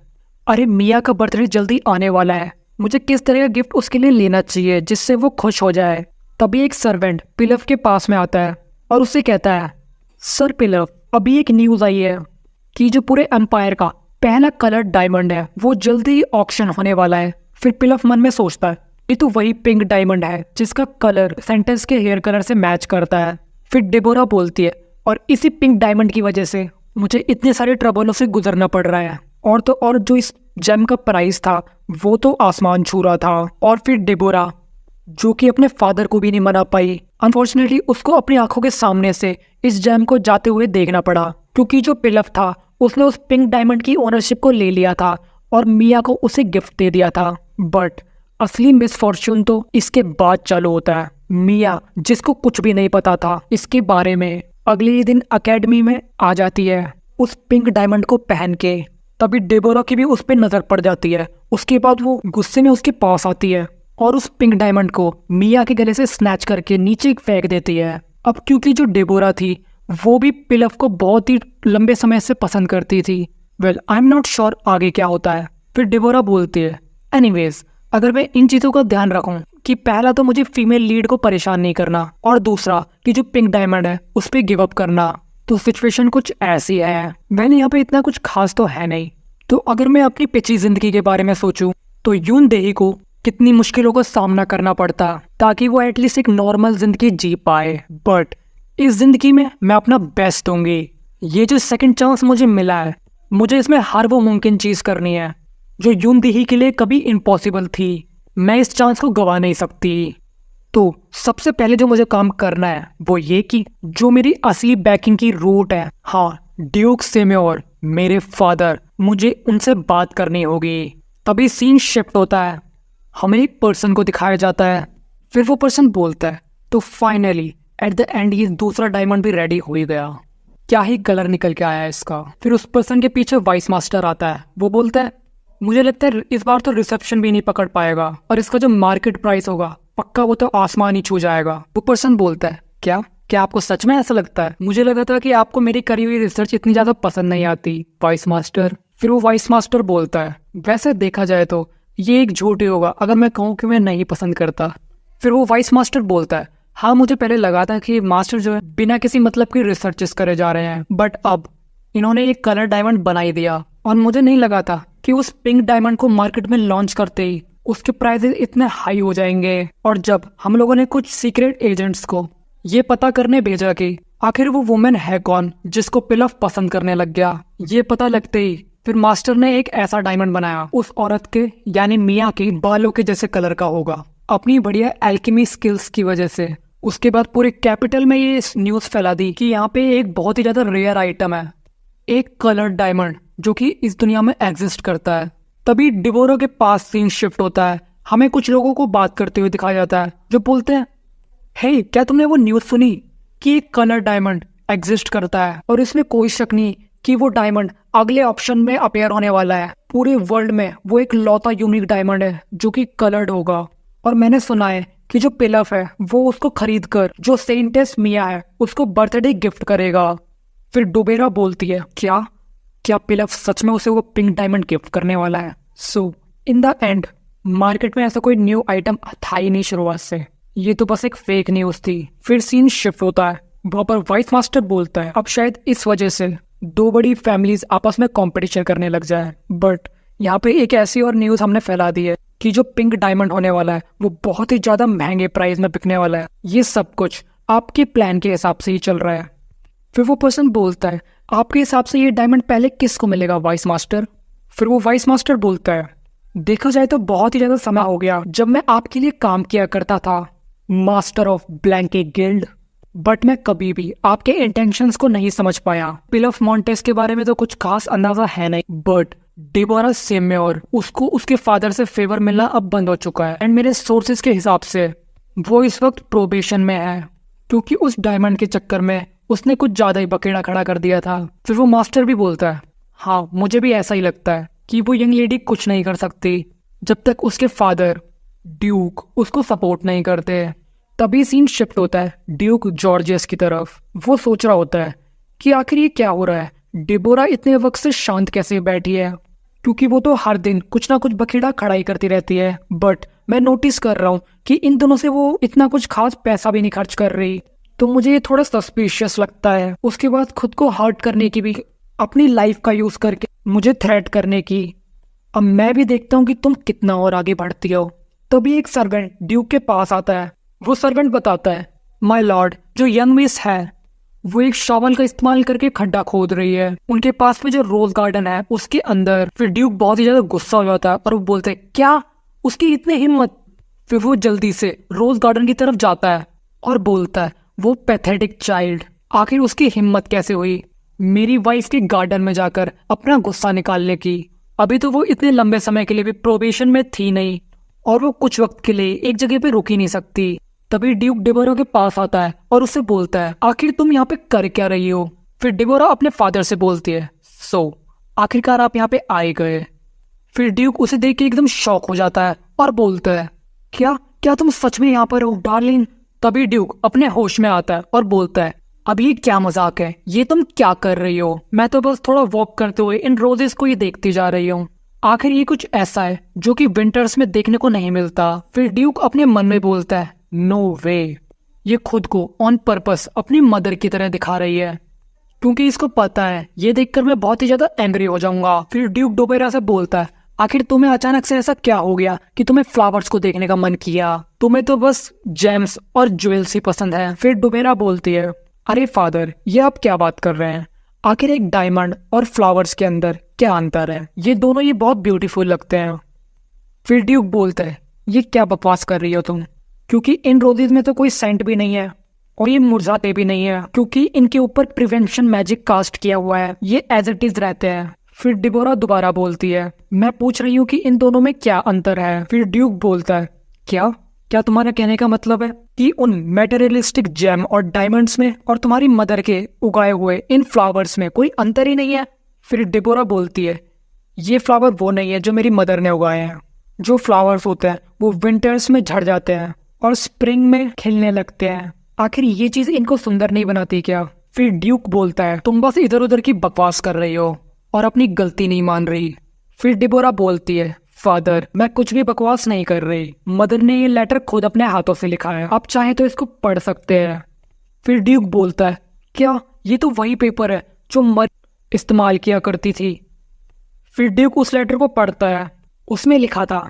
A: अरे मिया का बर्थडे जल्दी आने वाला है, मुझे किस तरह का गिफ्ट उसके लिए लेना चाहिए जिससे वो खुश हो जाए। तभी एक सर्वेंट पिलफ के पास में आता है और उससे कहता है, सर पिलफ अभी एक न्यूज़ आई है कि जो पूरे एम्पायर का पहला कलर्ड डायमंड है वो जल्दी ही ऑक्शन होने वाला है। फिर पिलफ मन में सोचता है, ये तो वही पिंक डायमंड है जिसका कलर सेंटेंस के हेयर कलर से मैच करता है। फिर डेबोरा बोलती है, और इसी पिंक डायमंड की वजह से मुझे इतने सारे ट्रबलों से गुजरना पड़ रहा है। और तो और जो इस जेम का प्राइस था वो तो आसमान छू रहा था। और फिर डेबोरा, जो कि अपने फादर को भी नहीं मना पाई, अनफॉर्चुनेटली उसको अपनी आंखों के सामने से इस जेम को जाते हुए देखना पड़ा, क्योंकि जो पिलफ था उसने उस पिंक डायमंड की ओनरशिप को ले लिया था और मिया को उसे गिफ्ट दे दिया था। बट असली मिसफॉर्चून तो इसके बाद चालू होता है। मिया, जिसको कुछ भी नहीं पता था इसके बारे में, अगले ही दिन एकेडमी में आ जाती है उस पिंक डायमंड को पहन के। तभी डेबोरा की भी उस पर नजर पड़ जाती है। उसके बाद वो गुस्से में उसके पास आती है और उस पिंक डायमंड को मिया के गले से स्नैच करके नीचे फेंक देती है। अब क्योंकि जो डेबोरा थी वो भी पिलफ को बहुत ही लंबे समय से पसंद करती थी। Well I am not sure आगे क्या होता है। फिर डेबोरा बोलती है, एनीवेज अगर मैं इन चीज़ों का ध्यान रखूं कि पहला तो मुझे फीमेल लीड को परेशान नहीं करना, और दूसरा कि जो पिंक डायमंड है उस पर गिव अप करना, तो सिचुएशन कुछ ऐसी है। मैंने यहाँ पे इतना कुछ खास तो है नहीं। तो अगर मैं अपनी पिछली जिंदगी के बारे में सोचूं तो यून देही को कितनी मुश्किलों का सामना करना पड़ता ताकि वो एटलीस्ट एक नॉर्मल जिंदगी जी पाए। बट इस जिंदगी में मैं अपना बेस्ट दूंगी। ये जो सेकंड चांस मुझे मिला है, मुझे इसमें हर वो मुमकिन चीज़ करनी है जो यून देही के लिए कभी इम्पॉसिबल थी। मैं इस चांस को गवा नहीं सकती। तो सबसे पहले जो मुझे काम करना है वो ये कि जो मेरी असली बैकिंग की रूट है, हाँ ड्यूक सेम्योर मेरे फादर, मुझे उनसे बात करनी होगी। तभी सीन शिफ्ट होता है, हमें एक पर्सन को दिखाया जाता है। फिर वो पर्सन बोलता है, तो फाइनली एट द एंड ये दूसरा डायमंड भी रेडी हो ही गया। क्या ही कलर निकल के आया है इसका। फिर उस पर्सन के पीछे वाइस मास्टर आता है। वो बोलता है, मुझे लगता है इस बार तो रिसेप्शन भी नहीं पकड़ पाएगा और इसका जो मार्केट प्राइस होगा पक्का वो तो आसमान ही छू जाएगा। वो पर्सन बोलता है, क्या आपको सच में ऐसा लगता है? मुझे लगा था कि आपको मेरी करी हुई रिसर्च इतनी ज्यादा पसंद नहीं आती वाइस मास्टर। फिर वो वाइस मास्टर बोलता है, वैसे देखा जाए तो ये एक झूठ ही होगा अगर मैं कहूँ कि मैं नहीं पसंद करता। फिर वो वाइस मास्टर बोलता है, हाँ मुझे पहले लगा था कि मास्टर जो है बिना किसी मतलब की रिसर्चेस करे जा रहे हैं, बट अब इन्होंने एक कलर डायमंड बना ही दिया। और मुझे नहीं लगा था कि उस पिंक डायमंड को मार्केट में लॉन्च करते ही उसके प्राइसेस इतने हाई हो जाएंगे। और जब हम लोगों ने कुछ सीक्रेट एजेंट्स को ये पता करने भेजा कि आखिर वो वुमेन है कौन जिसको पिलफ पसंद करने लग गया, ये पता लगते ही फिर मास्टर ने एक ऐसा डायमंड बनाया उस औरत के यानी मिया के बालों के जैसे कलर का होगा, अपनी बढ़िया एल्केमी स्किल्स की वजह से। उसके बाद पूरे कैपिटल में ये न्यूज़ फैला दी कि यहाँ पे एक बहुत ही ज्यादा रेयर आइटम है, एक कलर्ड डायमंड जो कि इस दुनिया में एग्जिस्ट करता है। तभी डेबोरा के पास सीन शिफ्ट होता है। हमें कुछ लोगों को बात करते हुए दिखाया जाता है जो बोलते हैं, हे क्या तुमने वो न्यूज़ सुनी कि एक कलर डायमंड एग्जिस्ट करता है और इसमें कोई शक नहीं कि वो डायमंड अगले ऑप्शन में अपेयर होने वाला है। पूरे वर्ल्ड में वो एक लौता यूनिक डायमंड है जो कि कलर्ड होगा। और मैंने सुना है कि जो पिलफ है वो उसको खरीद कर जो सेंटेस मिया है उसको बर्थडे गिफ्ट करेगा। फिर डुबेरा बोलती है, क्या पिलफ सच में उसे वो पिंक डायमंड गिफ्ट करने वाला है? सो इन द एंड मार्केट में ऐसा कोई न्यू आइटम था ही नहीं शुरुआत से, ये तो बस एक फेक न्यूज थी। फिर सीन शिफ्ट होता है, वहां पर वाइस मास्टर बोलता है अब शायद इस वजह से दो बड़ी फैमिलीज आपस में कंपटीशन करने लग जाए। बट यहाँ पे एक ऐसी और न्यूज हमने फैला दी है कि जो पिंक डायमंड होने वाला है वो बहुत ही ज्यादा महंगे प्राइस में बिकने वाला है। ये सब कुछ आपके प्लान के हिसाब से ही चल रहा है। फिर वो पर्सन बोलता है, आपके हिसाब से ये डायमंड पहले किसको मिलेगा वाइस मास्टर? फिर वो वाइस मास्टर बोलता है, देखा जाए तो बहुत ही ज्यादा समय हो गया जब मैं आपके लिए काम किया करता था, master of blanket guild. But मैं कभी भी आपके इंटेंशंस को नहीं समझ पाया। पिलफ मॉन्टेस के बारे में तो कुछ खास अंदाजा है नहीं, बट डिबोरा सेम्योर उसको उसके फादर से फेवर मिलना अब बंद हो चुका है। एंड मेरे सोर्सेज के हिसाब से वो इस वक्त प्रोबेशन में है क्योंकि उस डायमंड के चक्कर में उसने कुछ ज्यादा ही बकेड़ा खड़ा कर दिया था। फिर वो मास्टर भी बोलता है, हाँ मुझे भी ऐसा ही लगता है कि वो यंग लेडी कुछ नहीं कर सकती जब तक उसके फादर ड्यूक उसको सपोर्ट नहीं करते। तभी सीन शिफ्ट होता है ड्यूक जॉर्जियस की तरफ। वो सोच रहा होता है कि आखिर ये क्या हो रहा है, डिबोरा इतने वक्त से शांत कैसे बैठी है, क्योंकि वो तो हर दिन कुछ ना कुछ बखेड़ा खड़ा ही करती रहती है। बट मैं नोटिस कर रहा हूँ कि इन दोनों से वो इतना कुछ खास पैसा भी नहीं खर्च कर रही, तो मुझे ये थोड़ा सस्पिशियस लगता है। उसके बाद खुद को हर्ट करने की भी, अपनी लाइफ का यूज करके मुझे थ्रेट करने की। अब मैं भी देखता हूँ कि तुम कितना और आगे बढ़ती हो। तभी एक सर्वेंट ड्यूक के पास आता है। वो सर्वेंट बताता है, माय लॉर्ड, जो यंग मिस है वो एक शॉवल का इस्तेमाल करके खड्डा खोद रही है उनके पास में जो रोज गार्डन है उसके अंदर। फिर ड्यूक बहुत ही ज्यादा गुस्सा हो जाता है और वो बोलते हैं, क्या उसकी इतनी हिम्मत? फिर वो जल्दी से रोज गार्डन की तरफ जाता है और बोलता है, वो पैथेटिक चाइल्ड, आखिर उसकी हिम्मत कैसे हुई मेरी वाइफ के गार्डन में जाकर अपना गुस्सा निकालने की? अभी तो वो इतने लंबे समय के लिए भी प्रोबेशन में थी नहीं और वो कुछ वक्त के लिए एक जगह पे रुक ही नहीं सकती। तभी ड्यूक डिबोरा के पास आता है और उससे बोलता है, आखिर तुम यहाँ पे कर क्या रही हो? फिर डिबोरा अपने फादर से बोलती है, आखिरकार आप यहाँ पे आए गए। फिर ड्यूक उसे देख के एकदम शॉक हो जाता है और बोलता है, क्या तुम सच में यहाँ पर हो डार्लिंग? तभी ड्यूक अपने होश में आता है और बोलता है, अब ये क्या मजाक है, ये तुम क्या कर रही हो? मैं तो बस थोड़ा वॉक करते हुए इन रोजेस को ही देखती जा रही हूँ। आखिर ये कुछ ऐसा है जो कि विंटर्स में देखने को नहीं मिलता। फिर ड्यूक अपने मन में बोलता है, नो वे, ये खुद को ऑन पर्पस अपनी मदर की तरह दिखा रही है, क्योंकि इसको पता है ये देखकर मैं बहुत ही ज्यादा एंग्री हो जाऊंगा। फिर ड्यूक डोबेरा से बोलता है, आखिर तुम्हें अचानक से ऐसा क्या हो गया कि तुम्हें फ्लावर्स को देखने का मन किया? तुम्हें तो बस जेम्स और ज्वेल्स ही पसंद है। फिर डोबेरा बोलती है, अरे फादर, ये आप क्या बात कर रहे हैं? आखिर एक डायमंड और फ्लावर्स के अंदर क्या अंतर है? ये दोनों ये बहुत ब्यूटीफुल लगते हैं। फिर ड्यूक बोलता है, ये क्या बकवास कर रही हो तुम, क्योंकि इन रोजेज में तो कोई सेंट भी नहीं है और ये मुरझाते भी नहीं है, क्योंकि इनके ऊपर प्रिवेंशन मैजिक कास्ट किया हुआ है, ये एज इट इज रहते हैं। फिर डिबोरा दोबारा बोलती है, मैं पूछ रही हूँ कि इन दोनों में क्या अंतर है? फिर ड्यूक बोलता है, क्या तुम्हारा कहने का मतलब है कि उन मेटेरियलिस्टिक जेम और डायमंड्स में और तुम्हारी मदर के उगाए हुए इन फ्लावर्स में कोई अंतर ही नहीं है? फिर डिबोरा बोलती है, ये फ्लावर वो नहीं है जो मेरी मदर ने उगाए हैं। जो फ्लावर्स होते हैं वो विंटर्स में झड़ जाते हैं और स्प्रिंग में खिलने लगते हैं। आखिर ये चीज इनको सुंदर नहीं बनाती क्या? फिर ड्यूक बोलता है, तुम बस इधर उधर की बकवास कर रही हो और अपनी गलती नहीं मान रही। फिर डिबोरा बोलती है, फादर, मैं कुछ भी बकवास नहीं कर रही, मदर ने ये लेटर खुद अपने हाथों से लिखा है, आप चाहे तो इसको पढ़ सकते हैं। फिर ड्यूक बोलता है, क्या ये तो वही पेपर है जो मदर इस्तेमाल किया करती थी? फिर ड्यूक उस लेटर को पढ़ता है। उसमें लिखा था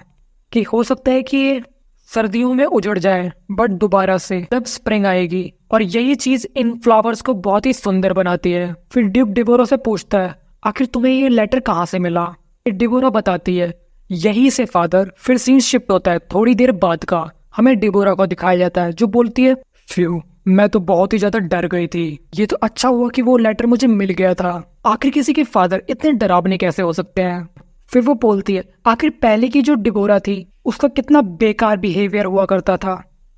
A: कि हो सकता है कि ये सर्दियों में उजड़ जाए बट दोबारा से तब स्प्रिंग आएगी और यही चीज इन फ्लावर्स को बहुत ही सुंदर बनाती है। फिर ड्यूक डिबोरा से पूछता है, आखिर तुम्हें ये लेटर कहाँ से मिला? डिबोरा बताती है, यही से फादर। फिर सीन शिफ्ट होता है थोड़ी देर बाद का, हमें डिबोरा को दिखाया जाता है जो बोलती है, फ्यू, मैं तो बहुत ही ज्यादा डर गई थी, ये तो अच्छा हुआ कि वो लेटर मुझे मिल गया था। आखिर किसी के फादर इतने डरावने कैसे हो सकते हैं? फिर वो बोलती है, आखिर पहले की जो डिबोरा थी उसका कितना बेकार बिहेवियर हुआ करता था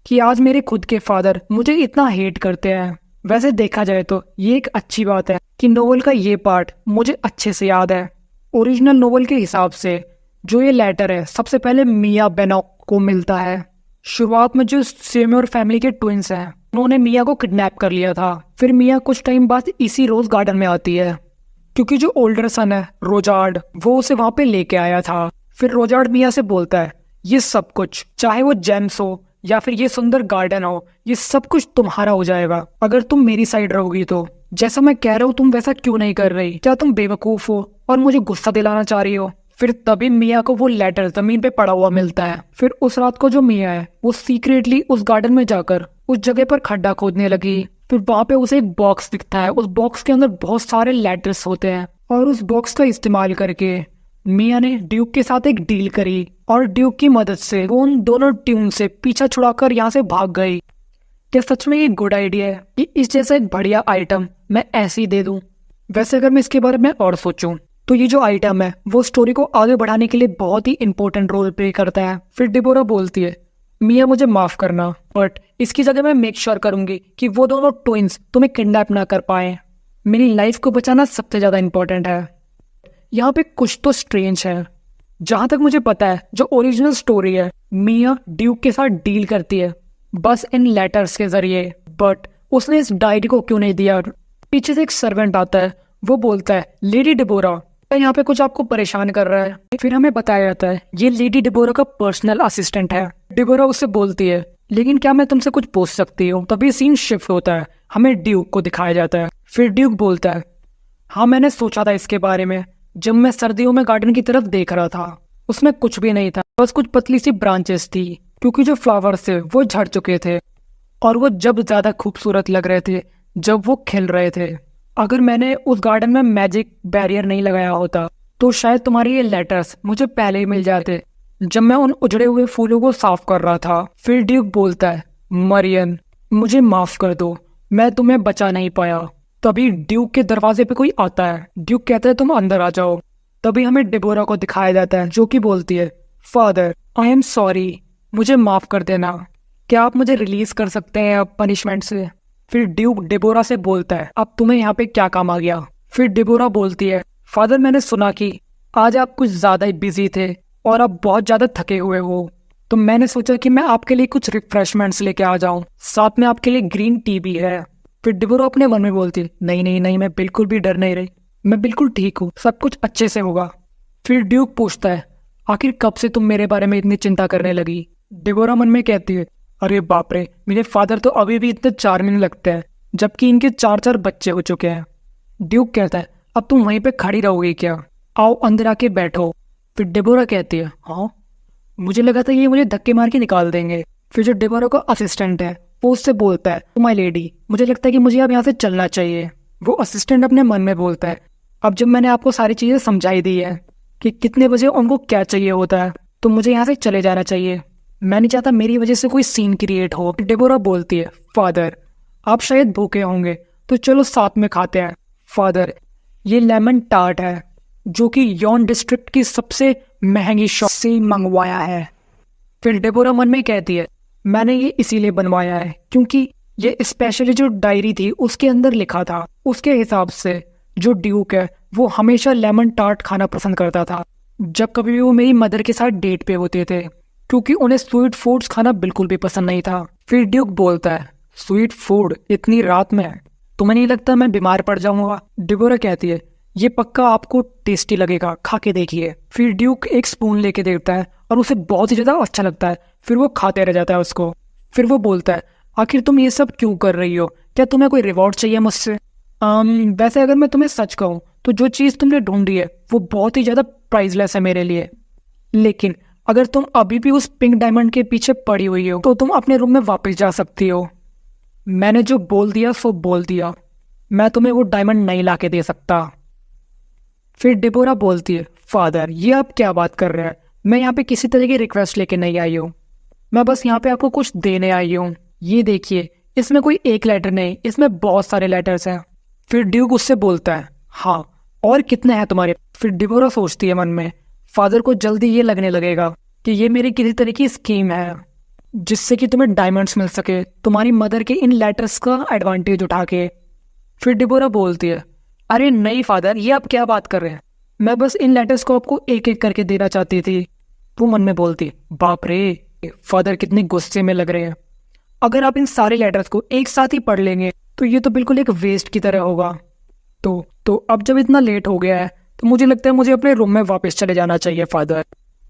A: कि आज मेरे खुद के फादर मुझे इतना हेट करते हैं। वैसे देखा जाए तो ये एक अच्छी बात है कि नोवेल का ये पार्ट मुझे अच्छे से याद है। ओरिजिनल नोवेल के हिसाब से जो ये लेटर है सबसे पहले मिया बेनॉक को मिलता है। शुरुआत में जो सेम्योर फैमिली के ट्विंस हैं उन्होंने मिया को किडनैप कर लिया था। फिर मिया कुछ टाइम बाद इसी रोज गार्डन में आती है क्योंकि जो ओल्डर सन है रोजार्ड वो उसे वहां पे लेके आया था। फिर रोजार्ड मिया से बोलता है ये सब कुछ, चाहे वो जेम्स हो या फिर ये सुंदर गार्डन हो, ये सब कुछ तुम्हारा हो जाएगा अगर तुम मेरी साइड रहोगी तो। जैसा मैं कह रहा हूँ तुम वैसा क्यों नहीं कर रही? क्या तुम बेवकूफ हो और मुझे गुस्सा दिलाना चाह रही हो? फिर तभी मिया को वो लेटर जमीन पे पड़ा हुआ मिलता है। फिर उस रात को जो मिया है वो सीक्रेटली उस गार्डन में जाकर उस जगह पर खड्डा खोदने लगी। फिर वहां पे उसे एक बॉक्स दिखता है। उस बॉक्स के अंदर बहुत सारे लेटर्स होते हैं और उस बॉक्स का इस्तेमाल करके मिया ने ड्यूक के साथ एक डील करी और ड्यूक की मदद से वो उन दोनों ट्यून से पीछा छुड़ाकर यहाँ से भाग गई। क्या सच में ये गुड आइडिया है कि इस जैसा एक बढ़िया आइटम मैं ऐसे ही दे दूं? वैसे अगर मैं इसके बारे में और सोचूं तो ये जो आइटम है वो स्टोरी को आगे बढ़ाने के लिए बहुत ही इंपॉर्टेंट रोल प्ले करता है। फिर डिबोरा बोलती है मिया मुझे माफ करना, बट इसकी जगह मैं मेक श्योर करूंगी कि वो दोनों ट्विंस तुम्हें किडनैप ना कर पाए। मेरी लाइफ को बचाना सबसे ज्यादा इंपॉर्टेंट है। यहाँ पे कुछ तो स्ट्रेंज है। जहां तक मुझे पता है जो ओरिजिनल स्टोरी है मिया ड्यूक के साथ डील करती है बस इन लेटर्स के जरिए, बट उसने इस डायरी को क्यों नहीं दिया? पीछे से एक सर्वेंट आता है, वो बोलता है लेडी डिबोरा यहाँ पे कुछ आपको परेशान कर रहा है। फिर हमें बताया जाता है ये लेडी डिबोरा का पर्सनल असिस्टेंट है। डिबोरा उससे बोलती है लेकिन क्या मैं तुमसे कुछ पूछ सकती हूँ? तभी सीन शिफ्ट होता है, हमें ड्यूक को दिखाया जाता है। फिर ड्यूक बोलता है हाँ मैंने सोचा था इसके बारे में जब मैं सर्दियों में गार्डन की तरफ देख रहा था। उसमें कुछ भी नहीं था, बस कुछ पतली सी ब्रांचेस थी क्योंकि जो फ्लावर्स थे वो झड़ चुके थे और वो जब ज्यादा खूबसूरत लग रहे थे जब वो खिल रहे थे। अगर मैंने उस गार्डन में मैजिक बैरियर नहीं लगाया होता तो शायद तुम्हारे ये लेटर्स मुझे पहले ही मिल जाते जब मैं उन उजड़े हुए फूलों को साफ कर रहा था। फिर ड्यूक बोलता है मरियन मुझे माफ कर दो, मैं तुम्हें बचा नहीं पाया। तभी ड्यूक के दरवाजे पे कोई आता है। ड्यूक कहता है तुम अंदर आ जाओ। तभी हमें डिबोरा को दिखाया जाता है जो कि बोलती है फादर आई एम सॉरी, मुझे माफ कर देना, क्या आप मुझे रिलीज कर सकते हैं अब पनिशमेंट से? फिर ड्यूक डिबोरा से बोलता है अब तुम्हें यहाँ पे क्या काम आ गया? फिर डिबोरा बोलती है फादर मैंने सुना कि आज आप कुछ ज्यादा ही बिजी थे और आप बहुत ज्यादा थके हुए हो, तो मैंने सोचा कि मैं आपके लिए कुछ रिफ्रेशमेंट्स लेके आ जाऊं, साथ में आपके लिए ग्रीन टी भी है। फिर डिबोरा अपने मन में बोलती है नहीं नहीं नहीं, मैं बिल्कुल भी डर नहीं रही, मैं बिल्कुल ठीक हूँ, सब कुछ अच्छे से होगा। फिर ड्यूक पूछता है आखिर कब से तुम मेरे बारे में इतनी चिंता करने लगी? डिबोरा मन में कहती है अरे बाप रे, मेरे फादर तो अभी भी इतने चार्मिंग लगते हैं जबकि इनके 4 बच्चे हो चुके हैं। ड्यूक कहता है अब तुम वहीं पे खड़ी रहोगी क्या? आओ अंदर आके बैठो। फिर डिबोरा कहती है हाँ, मुझे लगा था ये मुझे धक्के मार के निकाल देंगे। फिर जो डिबोरा का असिस्टेंट है वो उससे बोलता है माय लेडी, मुझे लगता है कि मुझे अब यहाँ से चलना चाहिए। वो असिस्टेंट अपने मन में बोलता है अब जब मैंने आपको सारी चीजें समझाई दी है कि कितने बजे उनको क्या चाहिए होता है तो मुझे यहाँ से चले जाना चाहिए। मैं नहीं चाहता मेरी वजह से कोई सीन क्रिएट हो। डिबोरा बोलती है फादर आप शायद भूखे होंगे तो चलो साथ में खाते हैं। फादर ये लेमन टार्ट है जो कि यॉन डिस्ट्रिक्ट की सबसे महंगी शॉप से मंगवाया है। फिर डिबोरा मन में कहती है मैंने ये इसीलिए बनवाया है क्योंकि ये स्पेशली जो डायरी थी उसके अंदर लिखा था उसके हिसाब से जो ड्यूक है वो हमेशा लेमन टार्ट खाना पसंद करता था जब कभी भी वो मेरी मदर के साथ डेट पे होते थे क्योंकि उन्हें स्वीट फूड्स खाना बिल्कुल भी पसंद नहीं था। फिर ड्यूक बोलता है स्वीट फूड इतनी रात में, तुम्हें नहीं लगता मैं बीमार पड़ जाऊंगा? डिबोरा कहती है ये पक्का आपको टेस्टी लगेगा, खा के देखिए। फिर ड्यूक एक स्पून लेके देता है और उसे बहुत ही ज्यादा अच्छा लगता है। फिर वो खाते रह जाता है उसको। फिर वो बोलता है आखिर तुम ये सब क्यों कर रही हो? क्या तुम्हें कोई रिवॉर्ड चाहिए मुझसे? वैसे अगर मैं तुम्हें सच कहूँ तो जो चीज तुमने ढूंढी है वो बहुत ही ज्यादा प्राइसलेस है मेरे लिए, लेकिन अगर तुम अभी भी उस पिंक डायमंड के पीछे पड़ी हुई हो तो तुम अपने रूम में वापस जा सकती हो। मैंने जो बोल दिया सो बोल दिया, मैं तुम्हें वो डायमंड नहीं ला के दे सकता। फिर डिबोरा बोलती है फादर ये आप क्या बात कर रहे हैं? मैं यहाँ पे किसी तरह की रिक्वेस्ट लेके नहीं आई हूँ, मैं बस यहाँ पे आपको कुछ देने आई हूँ। ये देखिए इसमें कोई एक लेटर नहीं, इसमें बहुत सारे लेटर्स हैं। फिर ड्यूक उससे बोलता है हाँ और कितने हैं तुम्हारे? फिर डिबोरा सोचती है मन में फादर को जल्दी ये लगने लगेगा कि ये मेरी किसी तरह की स्कीम है जिससे कि तुम्हें डायमंड्स मिल सके तुम्हारी मदर के इन लेटर्स का एडवांटेज उठा के। फिर डिबोरा बोलती है अरे नहीं फादर, ये आप क्या बात कर रहे हैं? मैं बस इन लेटर्स को आपको एक एक करके देना चाहती थी। वो मन में बोलती, बाप रे फादर कितने गुस्से में लग रहे हैं। अगर आप इन सारे लेटर्स को एक साथ ही पढ़ लेंगे तो ये तो बिल्कुल एक वेस्ट की तरह होगा। तो अब जब इतना लेट हो गया है तो मुझे लगता है मुझे अपने रूम में वापस चले जाना चाहिए फादर।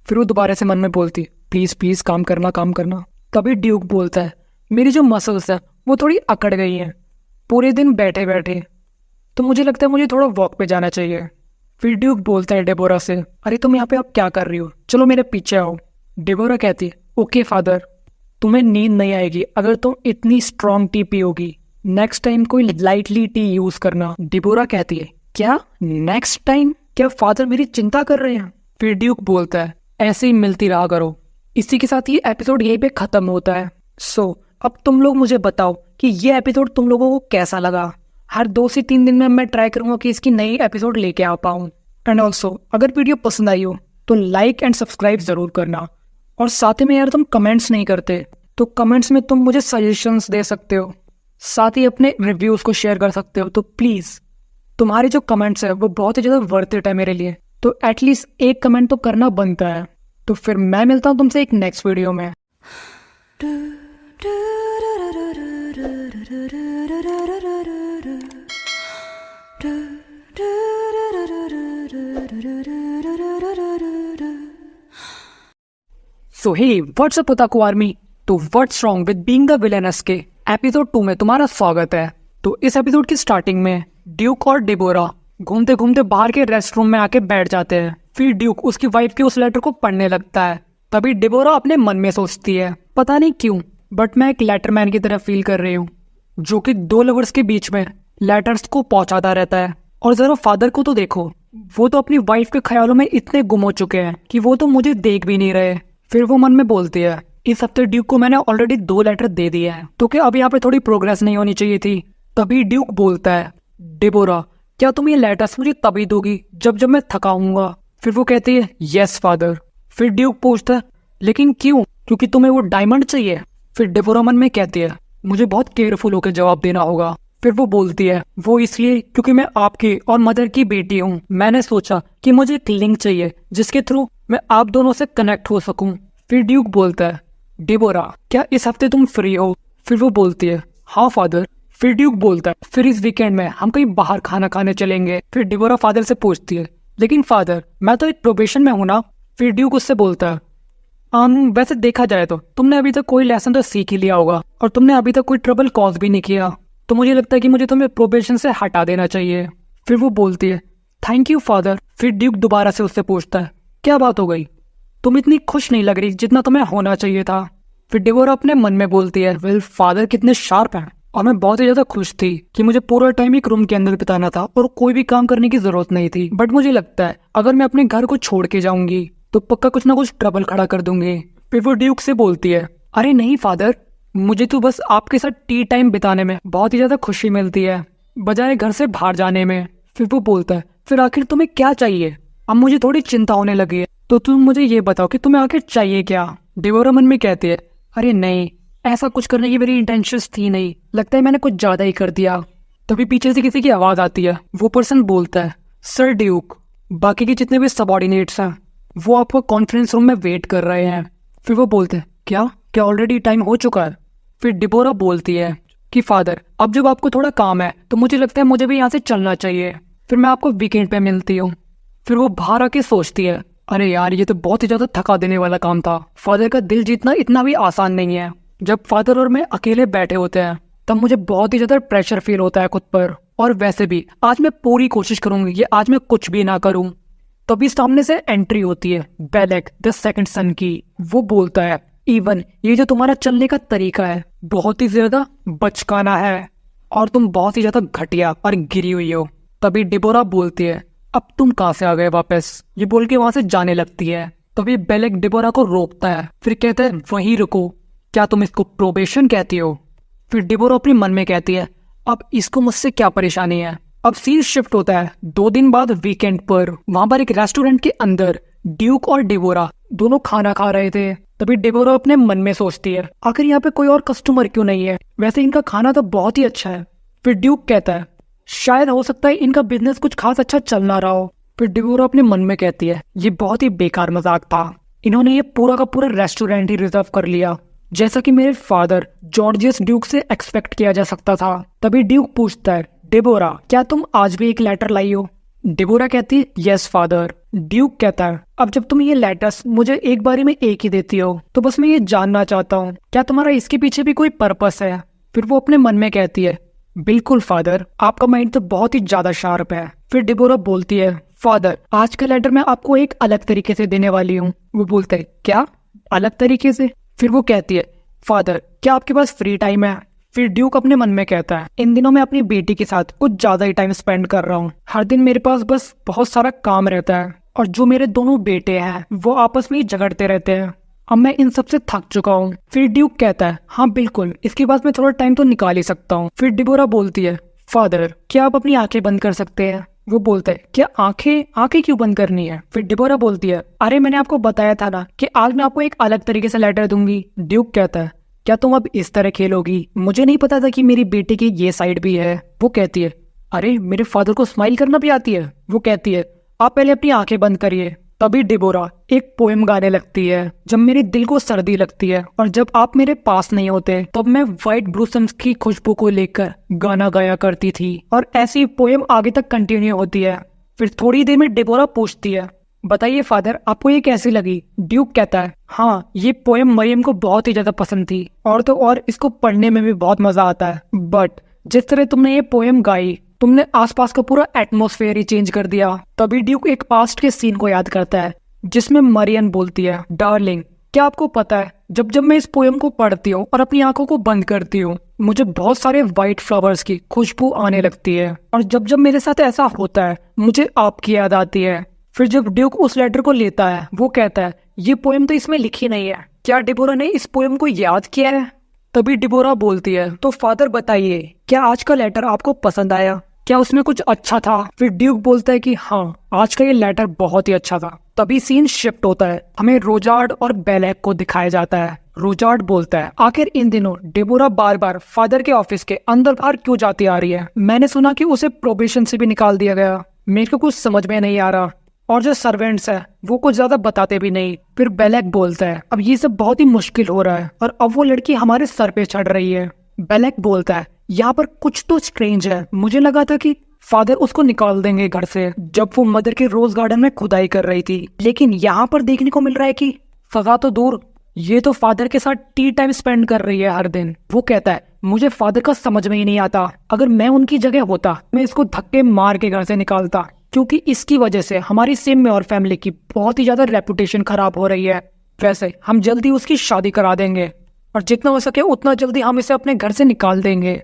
A: फिर वो दोबारा से मन में बोलती, प्लीज प्लीज काम करना काम करना। तभी ड्यूक बोलता है, मेरी जो मसल्स है वो थोड़ी अकड़ गई हैं पूरे दिन बैठे बैठे, तो मुझे लगता है मुझे थोड़ा वॉक पे जाना चाहिए। फिर ड्यूक बोलता है डेबोरा से, अरे तुम यहाँ पे अब क्या कर रही हो, चलो मेरे पीछे आओ। डेबोरा कहती, ओके फादर, तुम्हें नींद नहीं आएगी अगर तुम इतनी स्ट्रॉन्ग टी पियोगी। नेक्स्ट टाइम कोई लाइटली टी यूज करना। डेबोरा कहती है, क्या नेक्स्ट टाइम? क्या फादर मेरी चिंता कर रहे हैं? फिर ड्यूक बोलता है, ऐसे ही मिलती रहा करो। इसी के साथ ये एपिसोड यहीं पे खत्म होता है। अब तुम लोग मुझे बताओ कि ये एपिसोड तुम लोगों को कैसा लगा। हर 2 से 3 दिन में मैं ट्राई करूंगा कि इसकी नई एपिसोड लेके आ पाऊँ। एंड ऑल्सो अगर वीडियो पसंद आई हो तो लाइक एंड सब्सक्राइब जरूर करना। और साथ ही में यार तुम कमेंट्स नहीं करते तो कमेंट्स में तुम मुझे सजेशंस दे सकते हो, साथ ही अपने रिव्यूज को शेयर कर सकते हो। तो प्लीज तुम्हारे जो कमेंट्स है वो बहुत ही ज़्यादा वर्थ इट है मेरे लिए, तो एटलीस्ट एक कमेंट तो करना बनता है। तो फिर मैं मिलता हूँ तुमसे एक नेक्स्ट वीडियो में। सो हे व्हाट्स अप ओताकू आर्मी, तो what's wrong with being the villainous के एपिसोड 2 में तुम्हारा स्वागत है। तो इस एपिसोड की स्टार्टिंग में ड्यूक और डेबोरा घूमते घूमते बाहर के रेस्ट रूम में आके बैठ जाते हैं। फिर ड्यूक उसकी वाइफ के उस लेटर को पढ़ने लगता है। तभी डेबोरा अपने मन में सोचती है, पता नहीं क्यों बट मैं एक लेटरमैन की तरह फील कर रही हूँ जो कि 2 लवर्स के बीच में लेटर्स को पहुंचाता रहता है। और जरा फादर को तो देखो, वो तो अपनी वाइफ के ख्यालों में इतने गुम हो चुके हैं कि वो तो मुझे देख भी नहीं रहे। फिर वो मन में बोलती है, इस हफ्ते ड्यूक को मैंने ऑलरेडी 2 लेटर दे दिए हैं, तो क्या अब यहाँ पे थोड़ी प्रोग्रेस नहीं होनी चाहिए थी? तभी ड्यूक बोलता है, डेबोरा क्या तुम ये लेटर्स मुझे तभी दोगी जब मैं थकाऊंगा? फिर वो कहती है, यस फादर। फिर ड्यूक पूछता है, लेकिन क्यों? क्योंकि तुम्हें वो डायमंड चाहिए? फिर डेबोरा मन में कहती है, मुझे बहुत केयरफुल होकर जवाब देना होगा। फिर वो बोलती है, वो इसलिए क्योंकि मैं आपकी और मदर की बेटी हूँ। मैंने सोचा कि मुझे एक लिंक चाहिए जिसके थ्रू मैं आप दोनों से कनेक्ट हो सकूं। फिर ड्यूक बोलता है, डेबोरा क्या इस हफ्ते तुम फ्री हो? फिर वो बोलती है, हाँ फादर। फिर ड्यूक बोलता है, फिर इस वीकेंड में हम कहीं बाहर खाना खाने चलेंगे। फिर डेबोरा फादर से पूछती है, लेकिन फादर मैं तो एक प्रोबेशन में हूं ना। फिर ड्यूक उससे बोलता है, वैसे देखा जाए तो तुमने अभी तक कोई लेसन तो सीख ही लिया होगा और तुमने अभी तक कोई ट्रबल कॉज भी नहीं किया, तो मुझे लगता है कि मुझे तुम्हें प्रोबेशन से हटा देना चाहिए। फिर वो बोलती है, थैंक यू फादर। फिर ड्यूक दोबारा से उससे पूछता है, क्या बात हो गई? तुम इतनी खुश नहीं लग रही जितना तुम्हें होना चाहिए था। फिर डेबोरा अपने मन में बोलती है, वेल फादर कितने शार्प हैं। और मैं बहुत ही ज्यादा खुश थी कि मुझे पूरा टाइम एक रूम के अंदर बिताना था और कोई भी काम करने की जरूरत नहीं थी। बट मुझे लगता है अगर मैं अपने घर को छोड़ के जाऊंगी तो पक्का कुछ ना कुछ ट्रबल खड़ा कर दूंगी। फिर वो ड्यूक से बोलती है, अरे नहीं फादर, मुझे तो बस आपके साथ टी टाइम बिताने में बहुत ही ज्यादा खुशी मिलती है बजाय घर से बाहर जाने में। फिर वो बोलता है, फिर आखिर तुम्हें क्या चाहिए? अब मुझे थोड़ी चिंता होने लगी है, तो तुम मुझे ये बताओ कि तुम्हें आखिर चाहिए क्या? डेबोरा मन में कहती है, अरे नहीं, ऐसा कुछ करने की मेरी इंटेंशंस थी नहीं, लगता है मैंने कुछ ज्यादा ही कर दिया। तभी पीछे से किसी की आवाज आती है। वो पर्सन बोलता है, सर ड्यूक, बाकी के जितने भी सबऑर्डिनेट्स हैं वो आपको कॉन्फ्रेंस रूम में वेट कर रहे हैं। फिर वो बोलते हैं, क्या ऑलरेडी टाइम हो चुका है? फिर डेबोरा बोलती है कि फादर अब जब आपको थोड़ा काम है तो मुझे लगता है मुझे भी यहाँ से चलना चाहिए, फिर मैं आपको वीकेंड पे मिलती हूँ। फिर वो बाहर आके सोचती है, अरे यार ये तो बहुत ही ज्यादा थका देने वाला काम था। फादर का दिल जीतना इतना भी आसान नहीं है। जब फादर और मैं अकेले बैठे होते हैं तब मुझे बहुत ही ज्यादा प्रेशर फील होता है खुद पर। और वैसे भी आज मैं पूरी कोशिश करूंगी कि आज मैं कुछ भी ना करूं। तभी सामने से एंट्री होती है बेलेक द सेकंड सन की। वो बोलता है, इवन ये जो तुम्हारा चलने का तरीका है बहुत ही ज्यादा बचकाना है और तुम बहुत ही ज्यादा घटिया और गिरी हुई हो। तभी डेबोरा बोलती है, अब तुम कहाँ से आ गए वापस? ये बोल के वहां से जाने लगती है। तभी बेलेक डेबोरा को रोकता है, फिर कहता है, वहीं रुको, क्या तुम इसको प्रोबेशन कहती हो? फिर डेबोरा अपने मन में कहती है, अब इसको मुझसे क्या परेशानी है? अब सीन शिफ्ट होता है 2 दिन बाद वीकेंड पर। वहां पर एक रेस्टोरेंट के अंदर ड्यूक और डेबोरा दोनों खाना खा रहे थे। तभी डेबोरा अपने मन में सोचती है, आखिर यहाँ पे कोई और कस्टमर क्यों नहीं है? वैसे इनका खाना तो बहुत ही अच्छा है। फिर ड्यूक कहता है, शायद हो सकता है इनका बिजनेस कुछ खास अच्छा चल ना रहा हो। फिर डिबोरा अपने मन में कहती है ये बहुत ही बेकार मजाक था, इन्होंने ये पूरा का पूरा रेस्टोरेंट ही रिजर्व कर लिया, जैसा कि मेरे फादर जॉर्जियस ड्यूक से एक्सपेक्ट किया जा सकता था। तभी ड्यूक पूछता है डिबोरा क्या तुम आज भी एक लेटर लाई हो? डिबोरा कहती है यस फादर। ड्यूक कहता है अब जब तुम ये लेटर्स मुझे एक बारी में एक ही देती हो तो बस मैं ये जानना चाहता हूँ क्या तुम्हारा इसके पीछे भी कोई पर्पस है? फिर वो अपने मन में कहती है बिल्कुल फादर, आपका माइंड तो बहुत ही ज्यादा शार्प है। फिर डिबोरा बोलती है फादर आज का लेटर मैं आपको एक अलग तरीके से देने वाली हूँ। वो बोलते है क्या अलग तरीके से? फिर वो कहती है फादर क्या आपके पास फ्री टाइम है? फिर ड्यूक अपने मन में कहता है इन दिनों मैं अपनी बेटी के साथ कुछ ज्यादा ही टाइम स्पेंड कर रहा हूँ, हर दिन मेरे पास बस बहुत सारा काम रहता है और जो मेरे दोनों बेटे हैं वो आपस में ही झगड़ते रहते हैं, अब मैं इन सब से थक चुका हूँ। फिर ड्यूक कहता है हाँ बिल्कुल, इसके बाद मैं थोड़ा टाइम तो निकाल ही सकता हूँ। फिर डिबोरा बोलती है फादर क्या आप अपनी आंखें बंद कर सकते हैं? वो बोलता है क्या आंखें क्यों बंद करनी है? फिर डिबोरा बोलती है अरे मैंने आपको बताया था ना कि आज मैं आपको एक अलग तरीके से लेटर दूंगी। ड्यूक कहता है क्या तुम अब इस तरह खेलोगी? मुझे नहीं पता था कि मेरी बेटी की ये साइड भी है। वो कहती है अरे मेरे फादर को स्माइल करना भी आती है। वो कहती है आप पहले अपनी आंखें बंद करिए। तभी डिबोरा एक पोएम गाने लगती है जब मेरे दिल को सर्दी लगती है और जब आप मेरे पास नहीं होते तब मैं व्हाइट ब्लूसम्स की खुशबू को लेकर गाना गाया करती थी। और ऐसी पोएम आगे तक कंटिन्यू होती है। फिर थोड़ी देर में डिबोरा पूछती है बताइए फादर आपको ये कैसी लगी? ड्यूक कहता है हाँ ये पोएम मरियम को बहुत ही ज्यादा पसंद थी और तो और इसको पढ़ने में भी बहुत मजा आता है, बट जिस तरह तुमने ये पोएम गाई तुमने आसपास का पूरा एटमॉस्फेयर ही चेंज कर दिया। तभी ड्यूक एक पास्ट के सीन को याद करता है जिसमें मरियम बोलती है डार्लिंग क्या आपको पता है जब जब मैं इस पोएम को पढ़ती हूँ और अपनी आंखों को बंद करती हूँ मुझे बहुत सारे व्हाइट फ्लावर्स की खुशबू आने लगती है और जब जब मेरे साथ ऐसा होता है मुझे आपकी याद आती है। फिर जब ड्यूक उस लेटर को लेता है वो कहता है ये पोएम तो इसमें लिखी नहीं है, क्या डिबोरा ने इस पोएम को याद किया है? तभी डिबोरा बोलती है तो फादर बताइए क्या आज का लेटर आपको पसंद आया, क्या उसमें कुछ अच्छा था? फिर ड्यूक बोलता है कि हाँ आज का ये लेटर बहुत ही अच्छा था। तभी सीन शिफ्ट होता है, हमें रोजार्ड और बेलेक को दिखाया जाता है। रोजार्ड बोलता है आखिर इन दिनों डिबोरा बार बार फादर के ऑफिस के अंदर बाहर क्यों जाती आ रही है? मैंने सुना कि उसे प्रोबेशन से भी निकाल दिया गया, मेरे को कुछ समझ में नहीं आ रहा और जो सर्वेंट्स है वो कुछ ज्यादा बताते भी नहीं। फिर बेलेक बोलता है अब ये सब बहुत ही मुश्किल हो रहा है और अब वो लड़की हमारे सर पे चढ़ रही है। बेलेक बोलता है यहाँ पर कुछ तो स्ट्रेंज है, मुझे लगा था कि फादर उसको निकाल देंगे घर से जब वो मदर के रोज गार्डन में खुदाई कर रही थी, लेकिन यहाँ पर देखने को मिल रहा है कि सजा तो दूर ये तो फादर के साथ टी टाइम स्पेंड कर रही है हर दिन। वो कहता है मुझे फादर का समझ में ही नहीं आता, अगर मैं उनकी जगह होता मैं इसको धक्के मार के घर से निकालता, क्योंकि इसकी वजह से हमारी सेम में और फैमिली की बहुत ही ज्यादा रेपुटेशन खराब हो रही है। वैसे हम जल्दी उसकी शादी करा देंगे और जितना हो सके उतना जल्दी हम इसे अपने घर से निकाल देंगे।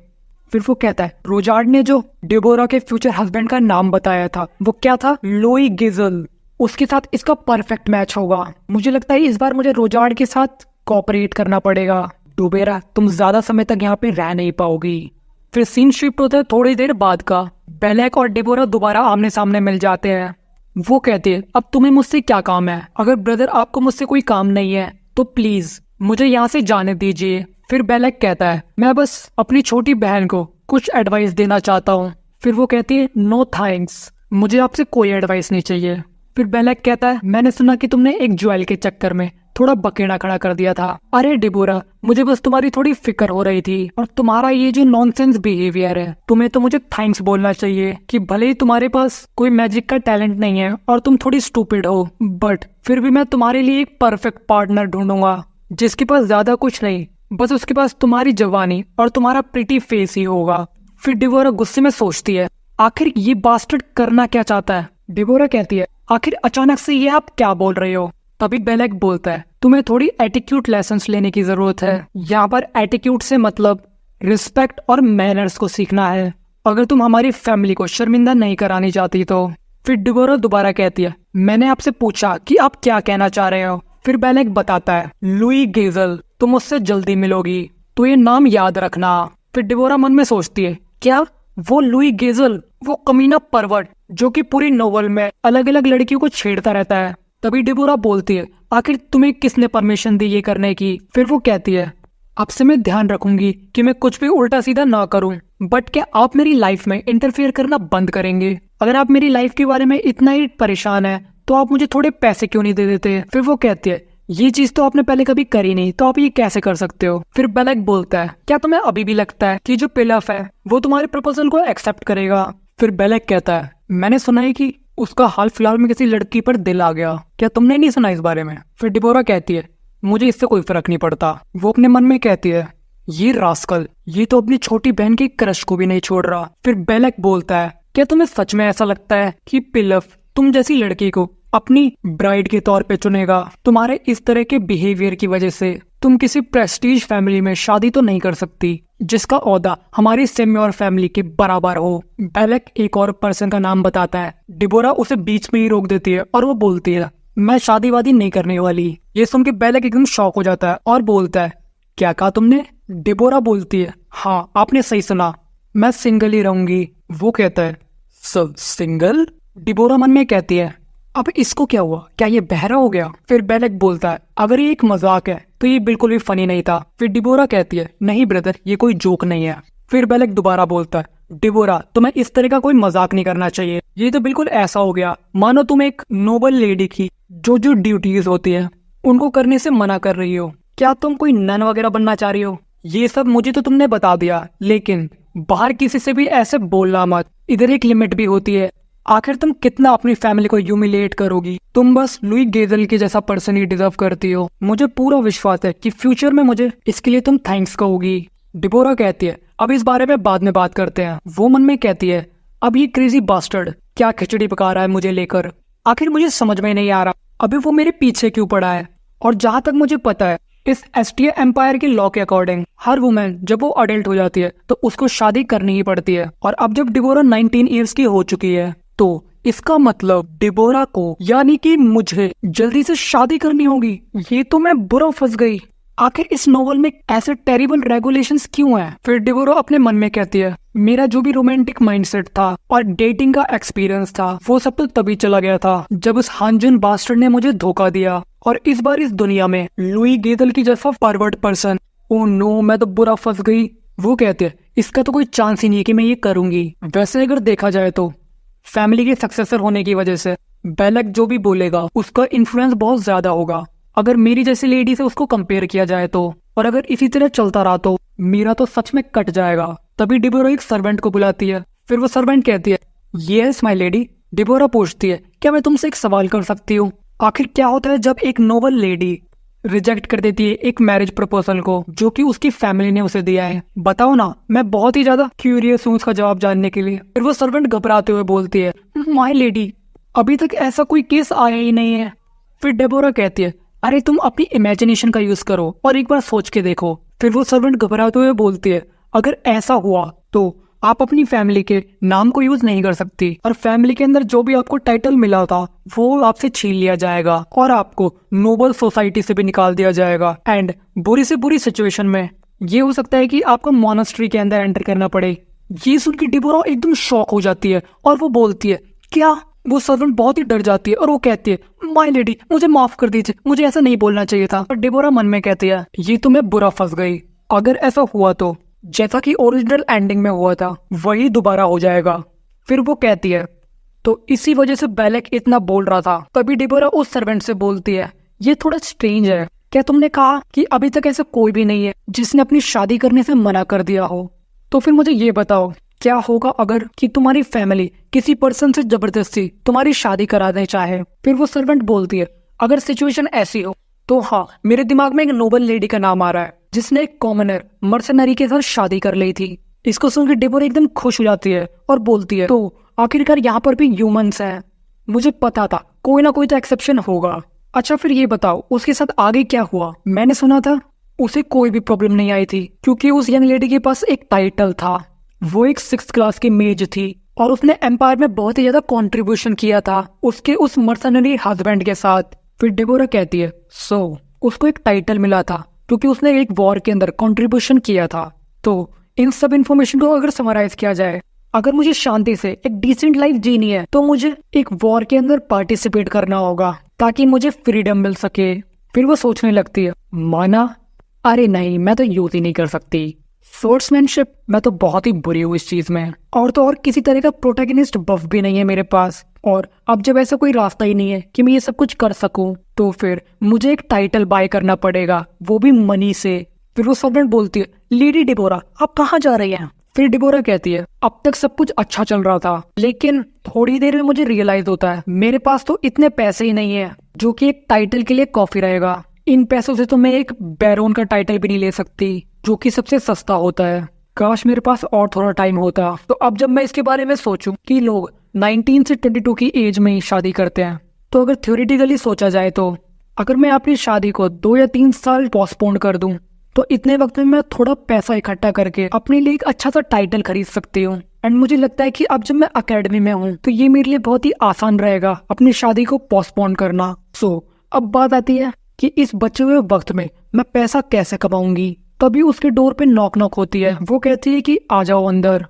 A: फिर वो कहता है रोजार्ड ने जो डिबोरा के फ्यूचर हस्बैंड का नाम बताया था वो क्या था? लुई गिजल, उसके साथ इसका परफेक्ट मैच होगा। मुझे लगता है इस बार मुझे रोजार्ड के साथ कोऑपरेट करना पड़ेगा। डुबेरा तुम ज्यादा समय तक यहाँ पे रह नहीं पाओगी। फिर सीन शिफ्ट होता है थोड़ी देर बाद का, बेलेक और डिबोरा दोबारा आमने सामने मिल जाते हैं। वो कहते हैं अब तुम्हें मुझसे क्या काम है? अगर ब्रदर आपको मुझसे कोई काम नहीं है तो प्लीज मुझे यहाँ से जाने दीजिए। फिर बेलेक कहता है मैं बस अपनी छोटी बहन को कुछ एडवाइस देना चाहता हूँ। फिर वो कहती है नो थैंक्स, मुझे आपसे कोई एडवाइस नहीं चाहिए। फिर बेलेक कहता है मैंने सुना कि तुमने एक ज्वेल के चक्कर में थोड़ा बकेड़ा खड़ा कर दिया था। अरे डिबोरा मुझे बस तुम्हारी थोड़ी फिक्र हो रही थी और तुम्हारा ये जो नॉनसेंस बिहेवियर है, तुम्हें तो मुझे थैंक्स बोलना चाहिए कि भले ही तुम्हारे पास कोई मैजिक का टैलेंट नहीं है और तुम थोड़ी स्टूपिड हो, बट फिर भी मैं तुम्हारे लिए एक परफेक्ट पार्टनर ढूंढूंगा जिसके पास ज्यादा कुछ नहीं, बस उसके पास तुम्हारी जवानी और तुम्हारा प्रिटी फेस ही होगा। फिर डिबोरा गुस्से में सोचती है आखिर ये बास्टर्ड करना क्या चाहता है? डिबोरा कहती है आखिर अचानक से ये आप क्या बोल रहे हो? तभी बेलेक बोलता है तुम्हें थोड़ी एटिट्यूड लेसन्स लेने की जरूरत है। यहाँ पर एटिट्यूड से मतलब रिस्पेक्ट और मैनर्स को सीखना है, अगर तुम हमारी फैमिली को शर्मिंदा नहीं करानी चाहती तो। फिर डिबोरा दोबारा कहती है मैंने आपसे पूछा कि आप क्या कहना चाह रहे हो। फिर बेलेक बताता है लुई गेजल, तुम उससे जल्दी मिलोगी तो ये नाम याद रखना। फिर डिबोरा मन में सोचती है क्या वो लुई गेजल, वो कमीना परवट जो कि पूरी नोवेल में अलग अलग लड़कियों को छेड़ता रहता है। तभी डिबोरा बोलती है आखिर तुम्हें किसने परमिशन दी ये करने की? फिर वो कहती है अब से मैं ध्यान रखूंगी कि मैं कुछ भी उल्टा सीधा ना करूं। बट क्या आप मेरी लाइफ में इंटरफेयर करना बंद करेंगे? अगर आप मेरी लाइफ के बारे में इतना ही परेशान है तो आप मुझे थोड़े पैसे क्यों नहीं दे देते? फिर वो कहती है ये चीज तो आपने पहले कभी करी नहीं, तो आप ये कैसे कर सकते हो? फिर बेलेक बोलता है क्या तुम्हें अभी भी लगता है कि जो पिलफ है वो तुम्हारे प्रपोजल को एक्सेप्ट करेगा? फिर बेलेक कहता है मैंने सुना है कि उसका हाल फिलहाल में किसी लड़की पर दिल आ गया, क्या तुमने नहीं सुना इस बारे में? फिर डिबोरा कहती है मुझे इससे कोई फर्क नहीं पड़ता। वो अपने मन में कहती है ये रास्कल, ये तो अपनी छोटी बहन की क्रश को भी नहीं छोड़ रहा। फिर बेलेक बोलता है क्या तुम्हें सच में ऐसा लगता है कि पिलफ तुम जैसी लड़की को अपनी ब्राइड के तौर पे चुनेगा? तुम्हारे इस तरह के बिहेवियर की वजह से तुम किसी प्रेस्टीज फैमिली में शादी तो नहीं कर सकती जिसका ओहदा हमारी सेम्योर फैमिली के बराबर हो। बेलेक एक और पर्सन का नाम बताता है। डिबोरा उसे बीच में ही रोक देती है और वो बोलती है मैं शादी वादी नहीं करने वाली। ये सुन के बेलेक एकदम शॉक हो जाता है और बोलता है क्या कहा तुमने? डिबोरा बोलती है हाँ आपने सही सुना, मैं सिंगल ही रहूंगी। वो कहता है सब सिंगल? डिबोरा मन में कहती है अब इसको क्या हुआ, क्या ये बहरा हो गया? फिर बेलेक बोलता है अगर ये एक मजाक है तो ये बिल्कुल भी फनी नहीं था। फिर डिबोरा कहती है नहीं ब्रदर ये कोई जोक नहीं है। फिर बेलेक दोबारा बोलता है डिबोरा तुम्हें इस तरह का कोई मजाक नहीं करना चाहिए, ये तो बिल्कुल ऐसा हो गया मानो तुम एक नोबल लेडी की जो ड्यूटीज होती है उनको करने से मना कर रही हो। क्या तुम कोई नन वगैरह बनना चाह रही हो? ये सब मुझे तो तुमने बता दिया, लेकिन बाहर किसी से भी ऐसे बोलना मत, इधर एक लिमिट भी होती है। आखिर तुम कितना अपनी फैमिली को ह्यूमिलिएट करोगी? तुम बस लुई गेजल के जैसा पर्सन ही डिजर्व करती हो। मुझे पूरा विश्वास है कि फ्यूचर में मुझे इसके लिए तुम थैंक्स कहोगी। डिबोरा कहती है अब इस बारे में बाद में बात करते हैं। वो मन में कहती है अब ये क्रेजी बास्टर्ड क्या खिचड़ी पका रहा है मुझे लेकर, आखिर मुझे समझ में नहीं आ रहा अभी वो मेरे पीछे क्यों पड़ा है। और जहां तक मुझे पता है इस एस्टिया एम्पायर के लॉ के अकॉर्डिंग हर वुमेन जब वो अडल्ट हो जाती है तो उसको शादी करनी ही पड़ती है। और अब जब डिबोरा 19 ईयर्स की हो चुकी है तो इसका मतलब डिबोरा को यानी कि मुझे जल्दी से शादी करनी होगी। ये तो मैं बुरा फंस गई। आखिर इस नोवेल में ऐसे टेरिबल रेगुलेशंस क्यों हैं? फिर डिबोरा अपने मन में कहती है मेरा जो भी रोमांटिक माइंडसेट था और डेटिंग का एक्सपीरियंस था वो सब तो तभी चला गया था जब उस हांजुन बास्टर्ड ने मुझे धोखा दिया। और इस बार इस दुनिया में लुई गेदल की जैसा फॉरवर्ड पर्सन, ओह नो मैं तो बुरा फंस गई। वो कहते हैं इसका तो कोई चांस ही नहीं है कि मैं ये करूंगी। वैसे अगर देखा जाए तो फैमिली के सक्सेसर होने की वजह से बेलेक जो भी बोलेगा उसका इन्फ्लुएंस बहुत ज्यादा होगा अगर मेरी जैसी लेडी से उसको कंपेयर किया जाए तो। और अगर इसी तरह चलता रहा तो मेरा तो सच में कट जाएगा। तभी डिबोरा एक सर्वेंट को बुलाती है। फिर वो सर्वेंट कहती है यस माय लेडी। डिबोरा पूछती है क्या मैं तुमसे एक सवाल कर सकती हूँ? आखिर क्या होता है जब एक नोबल लेडी रिजेक्ट कर देती है एक मैरिज प्रपोजल को जो कि उसकी फैमिली ने उसे दिया है? बताओ ना, मैं बहुत ही ज्यादा क्यूरियस हूँ उसका जवाब जानने के लिए। फिर वो सर्वेंट घबराते हुए बोलती है माय लेडी अभी तक ऐसा कोई केस आया ही नहीं है। फिर डिबोरा कहती है अरे तुम अपनी इमेजिनेशन का यूज करो और एक बार सोच के देखो। फिर वो सर्वेंट घबराते हुए बोलती है अगर ऐसा हुआ तो आप अपनी फैमिली के नाम को यूज नहीं कर सकती और फैमिली के अंदर जो भी आपको टाइटल मिला था वो आपसे छीन लिया जाएगा और आपको नोबल सोसाइटी से भी निकाल दिया जाएगा। एंड बुरी से बुरी सिचुएशन में ये हो सकता है कि आपको मोनास्ट्री के अंदर एंटर करना पड़े। ये सुन के डिबोरा एकदम शॉक हो जाती है और वो बोलती है क्या? वो सर्वेंट बहुत ही डर जाती है और वो कहती है माय लेडी मुझे माफ कर दीजिए, मुझे ऐसा नहीं बोलना चाहिए था। और डिबोरा मन में कहती है ये तो मैं बुरा फंस गई। अगर ऐसा हुआ तो जैसा कि ओरिजिनल एंडिंग में हुआ था वही दोबारा हो जाएगा। फिर वो कहती है तो इसी वजह से बेलेक इतना बोल रहा था। तभी डिबोरा उस सर्वेंट से बोलती है ये थोड़ा स्ट्रेंज है, क्या तुमने कहा कि अभी तक ऐसा कोई भी नहीं है जिसने अपनी शादी करने से मना कर दिया हो? तो फिर मुझे ये बताओ क्या होगा अगर कि तुम्हारी फैमिली किसी पर्सन से जबरदस्ती तुम्हारी शादी कराने चाहे? फिर वो सर्वेंट बोलती है अगर सिचुएशन ऐसी हो तो हाँ, मेरे दिमाग में एक नोबल लेडी का नाम आ रहा है जिसने एक कॉमनर मर्सनरी के साथ शादी कर ली थी। इसको सुनकर डिबोरा एकदम खुश हो जाती है और बोलती है तो आखिरकार यहाँ पर भी ह्यूमंस हैं। मुझे पता था कोई ना कोई तो एक्सेप्शन होगा। अच्छा फिर ये बताओ उसके साथ आगे क्या हुआ? मैंने सुना था उसे कोई भी प्रॉब्लम नहीं आई थी क्योंकि उस यंग लेडी के पास एक टाइटल था, वो एक 6th क्लास की मेज थी और उसने एम्पायर में बहुत ही ज्यादा कंट्रीब्यूशन किया था उसके उस मर्सनरी हस्बैंड के साथ। फिर डिबोरा कहती है उसको एक टाइटल मिला था क्योंकि उसने एक वॉर के अंदर कंट्रीब्यूशन किया था। तो इन सब इन्फॉर्मेशन को अगर समराइज किया जाए, अगर मुझे शांति से एक डिसेंट लाइफ जीनी है तो मुझे एक वॉर के अंदर पार्टिसिपेट करना होगा ताकि मुझे फ्रीडम मिल सके। फिर वो सोचने लगती है माना अरे नहीं मैं तो यूज ही नहीं कर सकती, स्पोर्ट्समैनशिप, मैं तो बहुत ही बुरी हूँ इस चीज में। और तो और किसी तरह का प्रोटैगनिस्ट बफ भी नहीं है मेरे पास। और अब जब ऐसा कोई रास्ता ही नहीं है कि मैं ये सब कुछ कर सकूं, तो फिर मुझे एक टाइटल बाय करना पड़ेगा, वो भी मनी से। फिर वो सर्वेंट बोलती है, लेडी डिबोरा आप कहाँ जा रही हैं? फिर डिबोरा कहती है, अब तक सब कुछ अच्छा चल रहा था, लेकिन थोड़ी देर में मुझे रियलाइज होता है मेरे पास तो इतने पैसे ही नहीं है जो कि एक टाइटल के लिए कॉफी रहेगा। इन पैसों से तो मैं एक बैरोन का टाइटल भी नहीं ले सकती, जो कि सबसे सस्ता होता है। काश मेरे पास और थोड़ा टाइम होता। तो अब जब मैं इसके बारे में सोचूं कि लोग 19 से 22 की एज में ही शादी करते हैं, तो अगर थ्योरेटिकली सोचा जाए तो अगर मैं अपनी शादी को 2 या 3 साल पोस्टपोन कर दूं, तो इतने वक्त में मैं थोड़ा पैसा इकट्ठा करके अपने लिए एक अच्छा सा टाइटल खरीद सकती हूँ। एंड मुझे लगता है कि अब जब मैं अकेडमी में हूँ तो ये मेरे लिए बहुत ही आसान रहेगा अपनी शादी को पोस्टपोन करना। अब बात आती है कि इस बचे हुए वक्त में मैं पैसा कैसे कमाऊंगी। तभी उसके डोर पे नॉक नॉक होती है। वो कहती है कि आ जाओ अंदर।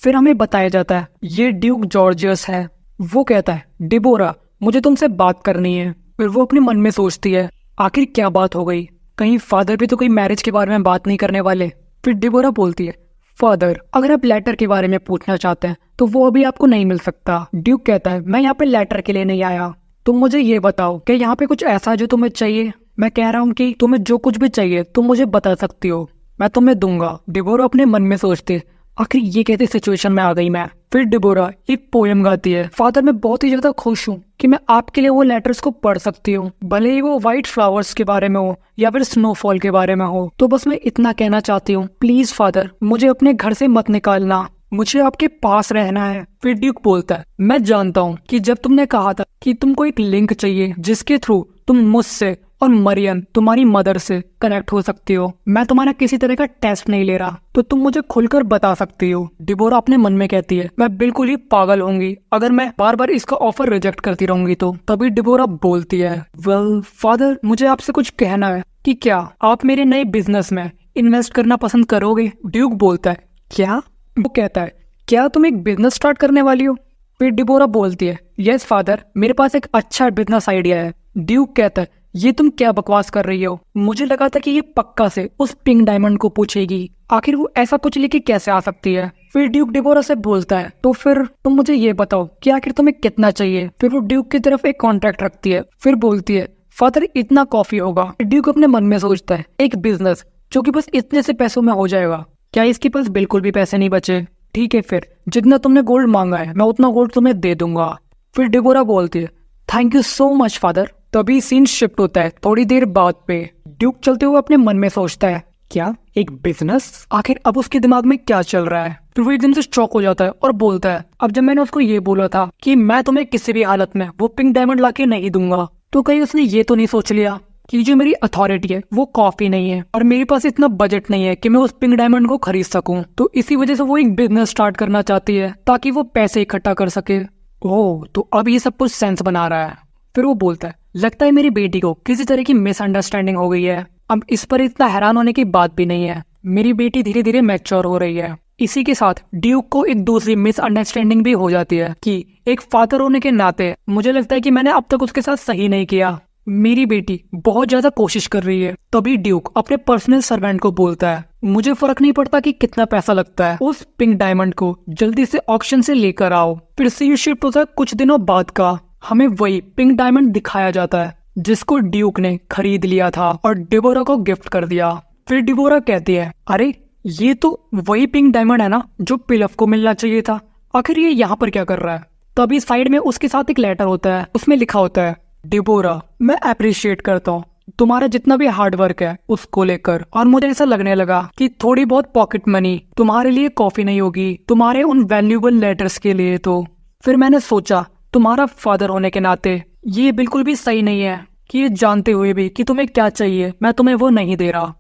A: फिर हमें बताया जाता है ये ड्यूक जॉर्जियस है। वो कहता है, डिबोरा मुझे तुमसे बात करनी है। फिर वो अपने मन में सोचती है, आखिर क्या बात हो गई, कहीं फादर भी तो कोई मैरिज के बारे में बात नहीं करने वाले। फिर डिबोरा बोलती है, फादर अगर आप लेटर के बारे में पूछना चाहते हैं तो वो अभी आपको नहीं मिल सकता। ड्यूक कहता है, मैं यहाँ पे लेटर के लिए नहीं आया, तुम मुझे ये बताओ कि यहाँ पे कुछ ऐसा जो तुम्हें चाहिए। मैं कह रहा हूँ कि तुम्हें जो कुछ भी चाहिए तुम मुझे बता सकती हो, मैं तुम्हें दूंगा। डिबोरा अपने मन में सोचती है, आखिर ये कैसी सिचुएशन में आ गई मैं। फिर डिबोरा एक पोयम गाती है, फादर मैं बहुत ही ज्यादा खुश हूँ कि मैं आपके लिए वो लेटर्स को पढ़ सकती हूँ, भले ही वो व्हाइट फ्लावर्स के बारे में हो या फिर स्नोफॉल के बारे में हो। तो बस मैं इतना कहना चाहती हूँ, प्लीज फादर मुझे अपने घर से मत निकालना, मुझे आपके पास रहना है। फिर ड्यूक बोलता है, मैं जानता हूँ कि जब तुमने कहा था कि तुमको एक लिंक चाहिए जिसके थ्रू तुम मुझसे और मरियम तुम्हारी मदर से कनेक्ट हो सकती हो, मैं तुम्हारा किसी तरह का टेस्ट नहीं ले रहा, तो तुम मुझे खुलकर बता सकती हो। डिबोरा अपने मन में कहती है, मैं बिल्कुल ही पागल होंगी अगर मैं बार बार इसका ऑफर रिजेक्ट करती रहूंगी तो। तभी डिबोरा बोलती है, वेल फादर मुझे आपसे कुछ कहना है कि क्या आप मेरे नए बिजनेस में इन्वेस्ट करना पसंद करोगे? ड्यूक बोलता है, क्या? वो कहता है, क्या तुम एक बिजनेस स्टार्ट करने वाली हो? फिर डिबोरा बोलती है, यस फादर मेरे पास एक अच्छा बिजनेस आइडिया है। ड्यूक कहता है, ये तुम क्या बकवास कर रही हो, मुझे लगा था कि ये पक्का से उस पिंक डायमंड को पूछेगी, आखिर वो ऐसा कुछ लेके कैसे आ सकती है। फिर ड्यूक डिबोरा से बोलता है, तो फिर तुम मुझे ये बताओ कि आखिर तुम्हें कितना चाहिए। फिर वो ड्यूक की तरफ एक कॉन्ट्रैक्ट रखती है। फिर बोलती है, फादर इतना कॉफी होगा। ड्यूक अपने मन में सोचता है, एक बिजनेस जो कि बस इतने से पैसों में हो जाएगा, क्या इसके पास बिल्कुल भी पैसे नहीं बचे? ठीक है फिर जितना तुमने गोल्ड मांगा है मैं उतना गोल्ड तुम्हें दे दूंगा। फिर डिबोरा बोलती है, thank you so much father. तभी सीन शिफ्ट होता है थोड़ी देर बाद पे। ड्यूक चलते हुए अपने मन में सोचता है, क्या एक बिजनेस? आखिर अब उसके दिमाग में क्या चल रहा है? फिर वो एकदम से शॉक हो जाता है और बोलता है, अब जब मैंने उसको ये बोला था कि मैं तुम्हें किसी भी हालत में वो पिंक डायमंड लाके नहीं दूंगा, तो कहीं उसने ये तो नहीं सोच लिया कि जो मेरी अथॉरिटी है वो कॉफी नहीं है और मेरे पास इतना बजट नहीं है कि मैं उस पिंक डायमंड को खरीद सकूं। तो इसी वजह से वो एक बिजनेस स्टार्ट करना चाहती है ताकि वो पैसे इकट्ठा कर सके। ओह, तो अब ये सब कुछ सेंस बना रहा है। फिर वो बोलता है, लगता है मेरी बेटी को किसी तरह की मिसअंडरस्टैंडिंग हो गई है। अब इस पर इतना हैरान होने की बात भी नहीं है, मेरी बेटी धीरे धीरे मैच्योर हो रही है। इसी के साथ ड्यूक को एक दूसरी मिसअंडरस्टैंडिंग भी हो जाती है कि एक फादर होने के नाते मुझे लगता है कि मैंने अब तक उसके साथ सही नहीं किया, मेरी बेटी बहुत ज्यादा कोशिश कर रही है। तभी ड्यूक अपने पर्सनल सर्वेंट को बोलता है, मुझे फर्क नहीं पड़ता कि कितना पैसा लगता है, उस पिंक डायमंड को जल्दी से ऑक्शन से लेकर आओ। फिर से ये शिफ्ट होता है कुछ दिनों बाद का। हमें वही पिंक डायमंड दिखाया जाता है जिसको ड्यूक ने खरीद लिया था और डिबोरा को गिफ्ट कर दिया। फिर डिबोरा कहती है, अरे ये तो वही पिंक डायमंड है ना जो पिलफ को मिलना चाहिए था, आखिर ये यहाँ पर क्या कर रहा है? तभी साइड में उसके साथ एक लेटर होता है, उसमें लिखा होता है, डिबोरा मैं अप्रिशिएट करता हूँ तुम्हारा जितना भी हार्ड वर्क है उसको लेकर, और मुझे ऐसा लगने लगा कि थोड़ी बहुत पॉकेट मनी तुम्हारे लिए कॉफी नहीं होगी तुम्हारे उन वैल्यूएबल लेटर्स के लिए। तो फिर मैंने सोचा तुम्हारा फादर होने के नाते ये बिल्कुल भी सही नहीं है कि ये जानते हुए भी कि तुम्हें क्या चाहिए मैं तुम्हें वो नहीं दे रहा।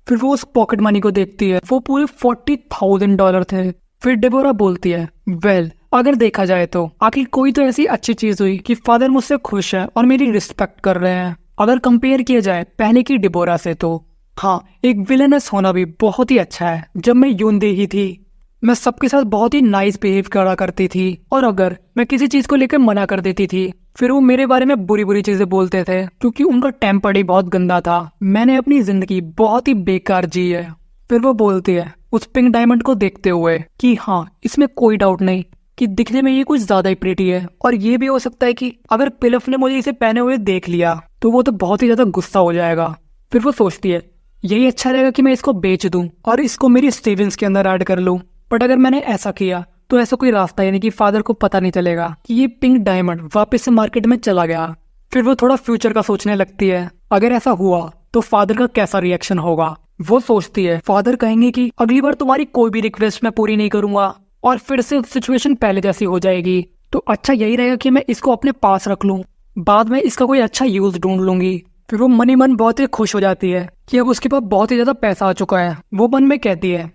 A: फिर वो उस पॉकेट मनी को देखती है, वो पूरे $40,000 थे। फिर डिबोरा बोलती है, वेल अगर देखा जाए तो आखिर कोई तो ऐसी अच्छी चीज हुई कि फादर मुझसे खुश है और मेरी रिस्पेक्ट कर रहे हैं। अगर कंपेयर किया जाए पहले की डिबोरा से तो हाँ, एक विलेनस होना भी बहुत ही अच्छा है। जब मैं यूनदे ही थी मैं सबके साथ बहुत ही नाइस बिहेव करा करती थी, और अगर मैं किसी चीज को लेकर मना कर देती थी फिर वो मेरे बारे में बुरी बुरी चीजें बोलते थे क्योंकि उनका टेम्पर ही बहुत गंदा था। मैंने अपनी जिंदगी बहुत ही बेकार जी है। फिर वो बोलती है, उस पिंक डायमंड को देखते हुए कि हाँ, इसमें कोई डाउट नहीं कि दिखने में ये कुछ ज्यादा ही प्रिटी है, और ये भी हो सकता है कि अगर पिलफ ने मुझे इसे पहने हुए देख लिया तो वो तो बहुत ही ज्यादा गुस्सा हो जाएगा। फिर वो सोचती है यही अच्छा रहेगा कि मैं इसको बेच दूं और इसको मेरी सेविंग्स के अंदर ऐड कर लूं। बट अगर मैंने ऐसा किया तो ऐसा कोई रास्ता यानी कि फादर को पता नहीं चलेगा कि ये पिंक डायमंड वापस से मार्केट में चला गया। फिर वो थोड़ा फ्यूचर का सोचने लगती है, अगर ऐसा हुआ तो फादर का कैसा रिएक्शन होगा। वो सोचती है फादर कहेंगे कि अगली बार तुम्हारी कोई भी रिक्वेस्ट मैं पूरी नहीं करूंगा और फिर से सिचुएशन पहले जैसी हो जाएगी, तो अच्छा यही रहेगा कि मैं इसको अपने पास रख लूं, बाद में इसका कोई अच्छा यूज ढूंढ लूंगी। फिर वो मन ही मन बहुत ही खुश हो जाती है कि अब उसके पास बहुत ही ज्यादा पैसा आ चुका है। वो मन में कहती है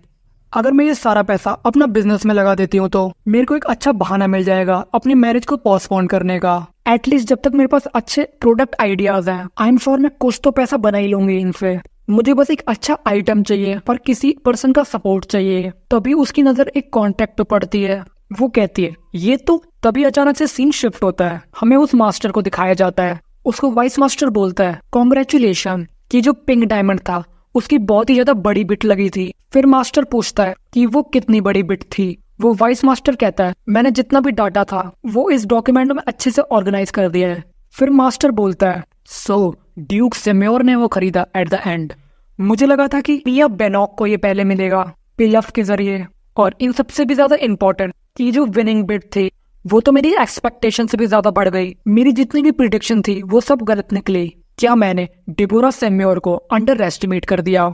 A: अगर मैं ये सारा पैसा अपना बिजनेस में लगा देती हूँ तो मेरे को एक अच्छा बहाना मिल जाएगा अपनी मैरिज को पोस्टपोन करने का। एटलीस्ट जब तक मेरे पास अच्छे प्रोडक्ट आइडियाज हैं, आई एम श्योर मैं कुछ तो पैसा बना ही लूंगी इनसे। मुझे बस एक अच्छा आइटम चाहिए पर किसी पर्सन का सपोर्ट चाहिए। तभी उसकी नजर एक कॉन्टेक्ट पे पड़ती है। वो कहती है ये तो, तभी अचानक से सीन शिफ्ट होता है। हमें उस मास्टर को दिखाया जाता है। उसको वाइस मास्टर बोलता है कॉन्ग्रेचुलेशन कि जो पिंक डायमंड था उसकी बहुत ही ज्यादा बड़ी बिट लगी थी। फिर मास्टर पूछता है कि वो कितनी बड़ी बिट थी। वो वाइस मास्टर कहता है मैंने जितना भी डाटा था वो इस डॉक्यूमेंट में अच्छे से ऑर्गेनाइज कर दिया है। फिर मास्टर बोलता है सो ड्यूक सेम्योर ने वो खरीदा एट द एंड। मुझे लगा था कि मिया बेनॉक को ये पहले मिलेगा पिलफ के जरिए, और इन सबसे भी ज्यादा इम्पोर्टेंट कि जो विनिंग बिट थी वो तो मेरी एक्सपेक्टेशन से भी ज्यादा बढ़ गई। मेरी जितनी भी प्रिडिक्शन थी वो सब गलत निकली। क्या मैंने डेबोरा सेम्योर को अंडर एस्टिमेट कर दिया?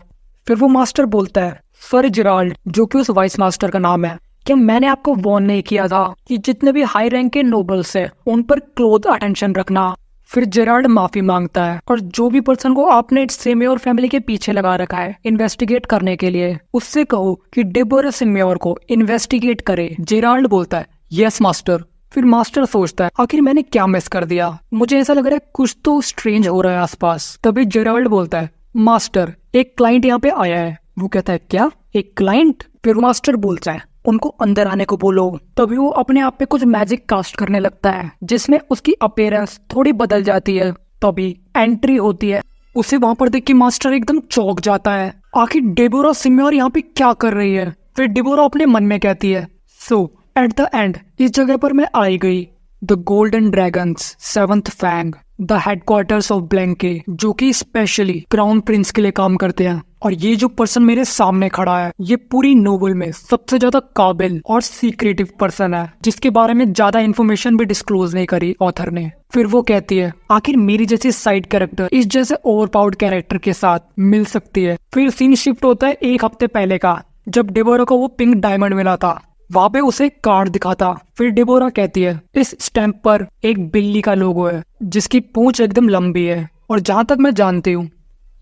A: फिर वो मास्टर बोलता है सर जेराल्ड, जो कि उस वाइस मास्टर का नाम है, क्या मैंने आपको वार्न नहीं किया था कि जितने भी हाई रैंक के नोबल्स है उन पर क्लोज अटेंशन रखना। फिर जेराल्ड माफी मांगता है और जो भी पर्सन को आपने सेम्योर फैमिली के पीछे लगा रखा है इन्वेस्टिगेट करने के लिए, उससे कहो कि डेबोरा सेम्योर को इन्वेस्टिगेट करे। जेराल्ड बोलता है यस मास्टर। फिर मास्टर सोचता है आखिर मैंने क्या मिस कर दिया, मुझे ऐसा लग रहा है कुछ तो स्ट्रेंज हो रहा है आसपास। तभी जेराल्ड बोलता है मास्टर एक क्लाइंट यहाँ पे आया है। वो कहता है क्या, एक क्लाइंट? फिर मास्टर बोलता है उनको अंदर आने को बोलो। तभी वो अपने आप पे कुछ मैजिक कास्ट करने लगता है जिसमें उसकी अपीयरेंस थोड़ी बदल जाती है। तभी एंट्री होती है। उसे वहां पर देख के मास्टर एकदम चौंक जाता है, आखिर डेबोरा सेम्योर यहाँ पे क्या कर रही है। फिर डेबोरा अपने मन में कहती है सो एट द एंड इस जगह पर मैं आई गई। The golden dragons seventh fang, the headquarters of ब्लैंके, जो कि स्पेशली क्राउन प्रिंस के लिए काम करते हैं। और ये जो पर्सन मेरे सामने खड़ा है ये पूरी नोवेल में सबसे ज्यादा काबिल और सीक्रेटिव पर्सन है, जिसके बारे में ज्यादा इन्फॉर्मेशन भी डिस्क्लोज नहीं करी ऑथर ने। फिर वो कहती है आखिर मेरी जैसी साइड कैरेक्टर इस जैसे ओवरपावर्ड कैरेक्टर के साथ मिल सकती है। फिर सीन शिफ्ट होता है एक हफ्ते पहले का, जब डेबोरा को वो पिंक डायमंड मिला था। वहां पे उसे कार्ड दिखाता। फिर डेबोरा कहती है इस स्टैंप पर एक बिल्ली का लोगो है जिसकी पूंछ एकदम लंबी है, और जहां तक मैं जानती हूँ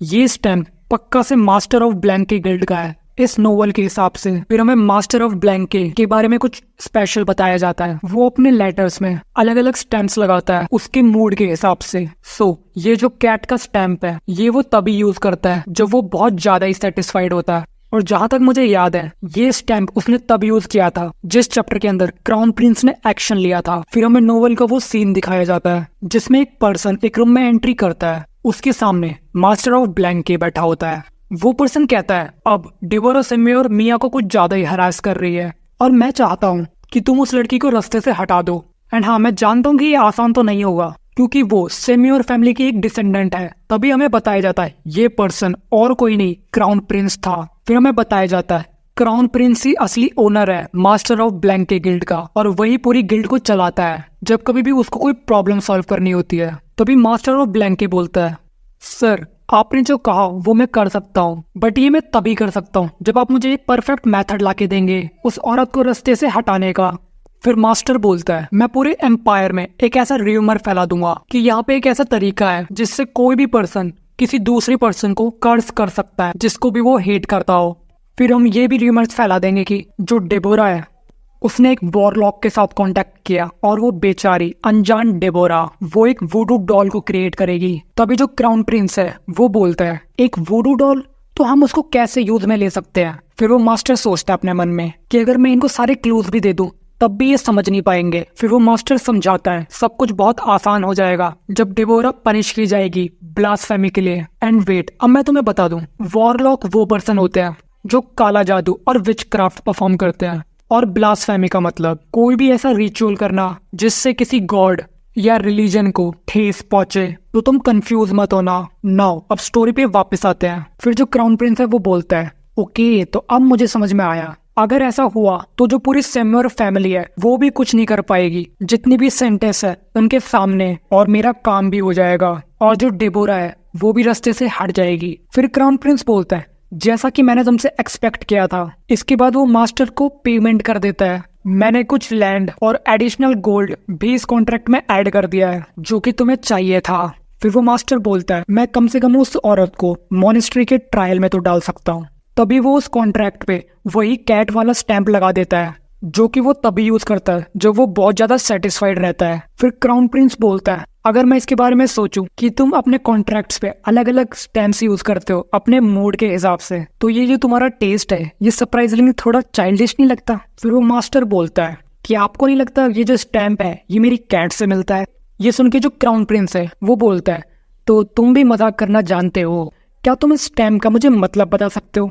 A: ये स्टैंप पक्का से मास्टर ऑफ ब्लैंके गिल्ड का है इस नोवेल के हिसाब से। फिर हमें मास्टर ऑफ ब्लैंके के बारे में कुछ स्पेशल बताया जाता है। वो अपने लेटर्स में अलग अलग स्टैम्प्स लगाता है उसके मूड के हिसाब से। ये जो कैट का स्टैम्प है ये वो तभी यूज करता है जब वो बहुत ज्यादा ही सेटिस्फाइड होता है। और जहां तक मुझे याद है ये स्टैम्प उसने तब यूज किया था जिस चैप्टर के अंदर क्राउन प्रिंस ने एक्शन लिया था। फिर हमें नोवेल का वो सीन दिखाया जाता है जिसमें एक पर्सन एक रूम में एंट्री करता है, उसके सामने मास्टर ऑफ ब्लैंके बैठा होता है। वो पर्सन कहता है अब डेबोरा सेम्योर मिया को कुछ ज्यादा ही हरास कर रही है और मैं चाहता हूँ कि तुम उस लड़की को रास्ते से हटा दो। एंड हाँ, मैं जानता हूँ कि ये आसान तो नहीं होगा क्योंकि वो सेम्योर फैमिली की एक डिसेंडेंट है। तभी हमें बताया जाता है ये पर्सन और कोई नहीं क्राउन प्रिंस था। फिर हमें बताया जाता है क्राउन प्रिंस ही असली ओनर है मास्टर ऑफ ब्लैंके गिल्ड का, और वही पूरी गिल्ड को चलाता है जब कभी भी उसको कोई प्रॉब्लम सॉल्व करनी होती है। तभी मास्टर ऑफ ब्लैंके बोलता है सर आपने जो कहा वो मैं कर सकता हूँ, बट ये मैं तभी कर सकता हूँ जब आप मुझे एक परफेक्ट मेथड लाके देंगे उस औरत को रास्ते से हटाने का। फिर मास्टर बोलता है मैं पूरे एम्पायर में एक ऐसा र्यूमर फैला दूंगा कि यहाँ पे एक ऐसा तरीका है जिससे कोई भी पर्सन किसी दूसरी पर्सन को कर्ज कर सकता है जिसको भी वो हेट करता हो। फिर हम ये भी र्यूमर्स फैला देंगे कि जो डेबोरा है उसने एक वॉरलॉक के साथ कांटेक्ट किया और वो बेचारी अनजान डेबोरा वो एक वुडू डॉल को क्रिएट करेगी। तभी जो क्राउन प्रिंस है वो बोलता है एक वुडू डॉल, तो हम उसको कैसे यूज में ले सकते हैं। फिर वो मास्टर सोचता है अपने मन में कि अगर मैं इनको सारे क्लूज भी दे दूं तब भी ये समझ नहीं पाएंगे। फिर वो मास्टर समझाता है सब कुछ बहुत आसान हो जाएगा जब डेबोरा पनिश की जाएगी ब्लास्फेमी के लिए। एंड वेट, अब मैं तुम्हें बता दूं वॉरलॉक वो पर्सन होते हैं जो काला जादू और विच क्राफ्ट परफॉर्म करते हैं। और ब्लास्फेमी का मतलब कोई भी ऐसा रिचुअल करना जिससे किसी गॉड या रिलीजन को ठेस पहुंचे। तो तुम कंफ्यूज मत होना। नाउ अब स्टोरी पे वापस आते हैं। फिर जो क्राउन प्रिंस है वो बोलता है, ओके तो अब मुझे समझ में आया, अगर ऐसा हुआ तो जो पूरी सेम्योर फैमिली है वो भी कुछ नहीं कर पाएगी, जितनी भी सेंटेंस है उनके सामने, और मेरा काम भी हो जाएगा, और जो डेबोरा है वो भी रास्ते से हट जाएगी। फिर क्राउन प्रिंस बोलता है, जैसा कि मैंने तुमसे एक्सपेक्ट किया था। इसके बाद वो मास्टर को पेमेंट कर देता है। मैंने कुछ लैंड और एडिशनल गोल्ड भी इस कॉन्ट्रैक्ट में ऐड कर दिया है जो कि तुम्हें चाहिए था। फिर वो मास्टर बोलता है, मैं कम से कम उस औरत को मॉनेस्ट्री के ट्रायल में तो डाल सकता हूँ। तभी वो उस कॉन्ट्रैक्ट पे वही कैट वाला स्टैंप लगा देता है जो कि वो तभी यूज करता है जब वो बहुत ज्यादा सेटिस्फाइड रहता है। फिर क्राउन प्रिंस बोलता है, अगर मैं इसके बारे में सोचूं कि तुम अपने कॉन्ट्रैक्ट्स पे अलग अलग स्टैम्प्स यूज करते हो अपने मूड के हिसाब से, तो ये जो तुम्हारा टेस्ट है ये सरप्राइजिंगली थोड़ा चाइल्डिश नहीं लगता? फिर वो मास्टर बोलता है कि आपको नहीं लगता ये जो स्टैम्प है ये मेरी कैट से मिलता है? ये सुन के जो क्राउन प्रिंस है वो बोलता है, तो तुम भी मजाक करना जानते हो, क्या तुम इस स्टैम्प का मुझे मतलब बता सकते हो?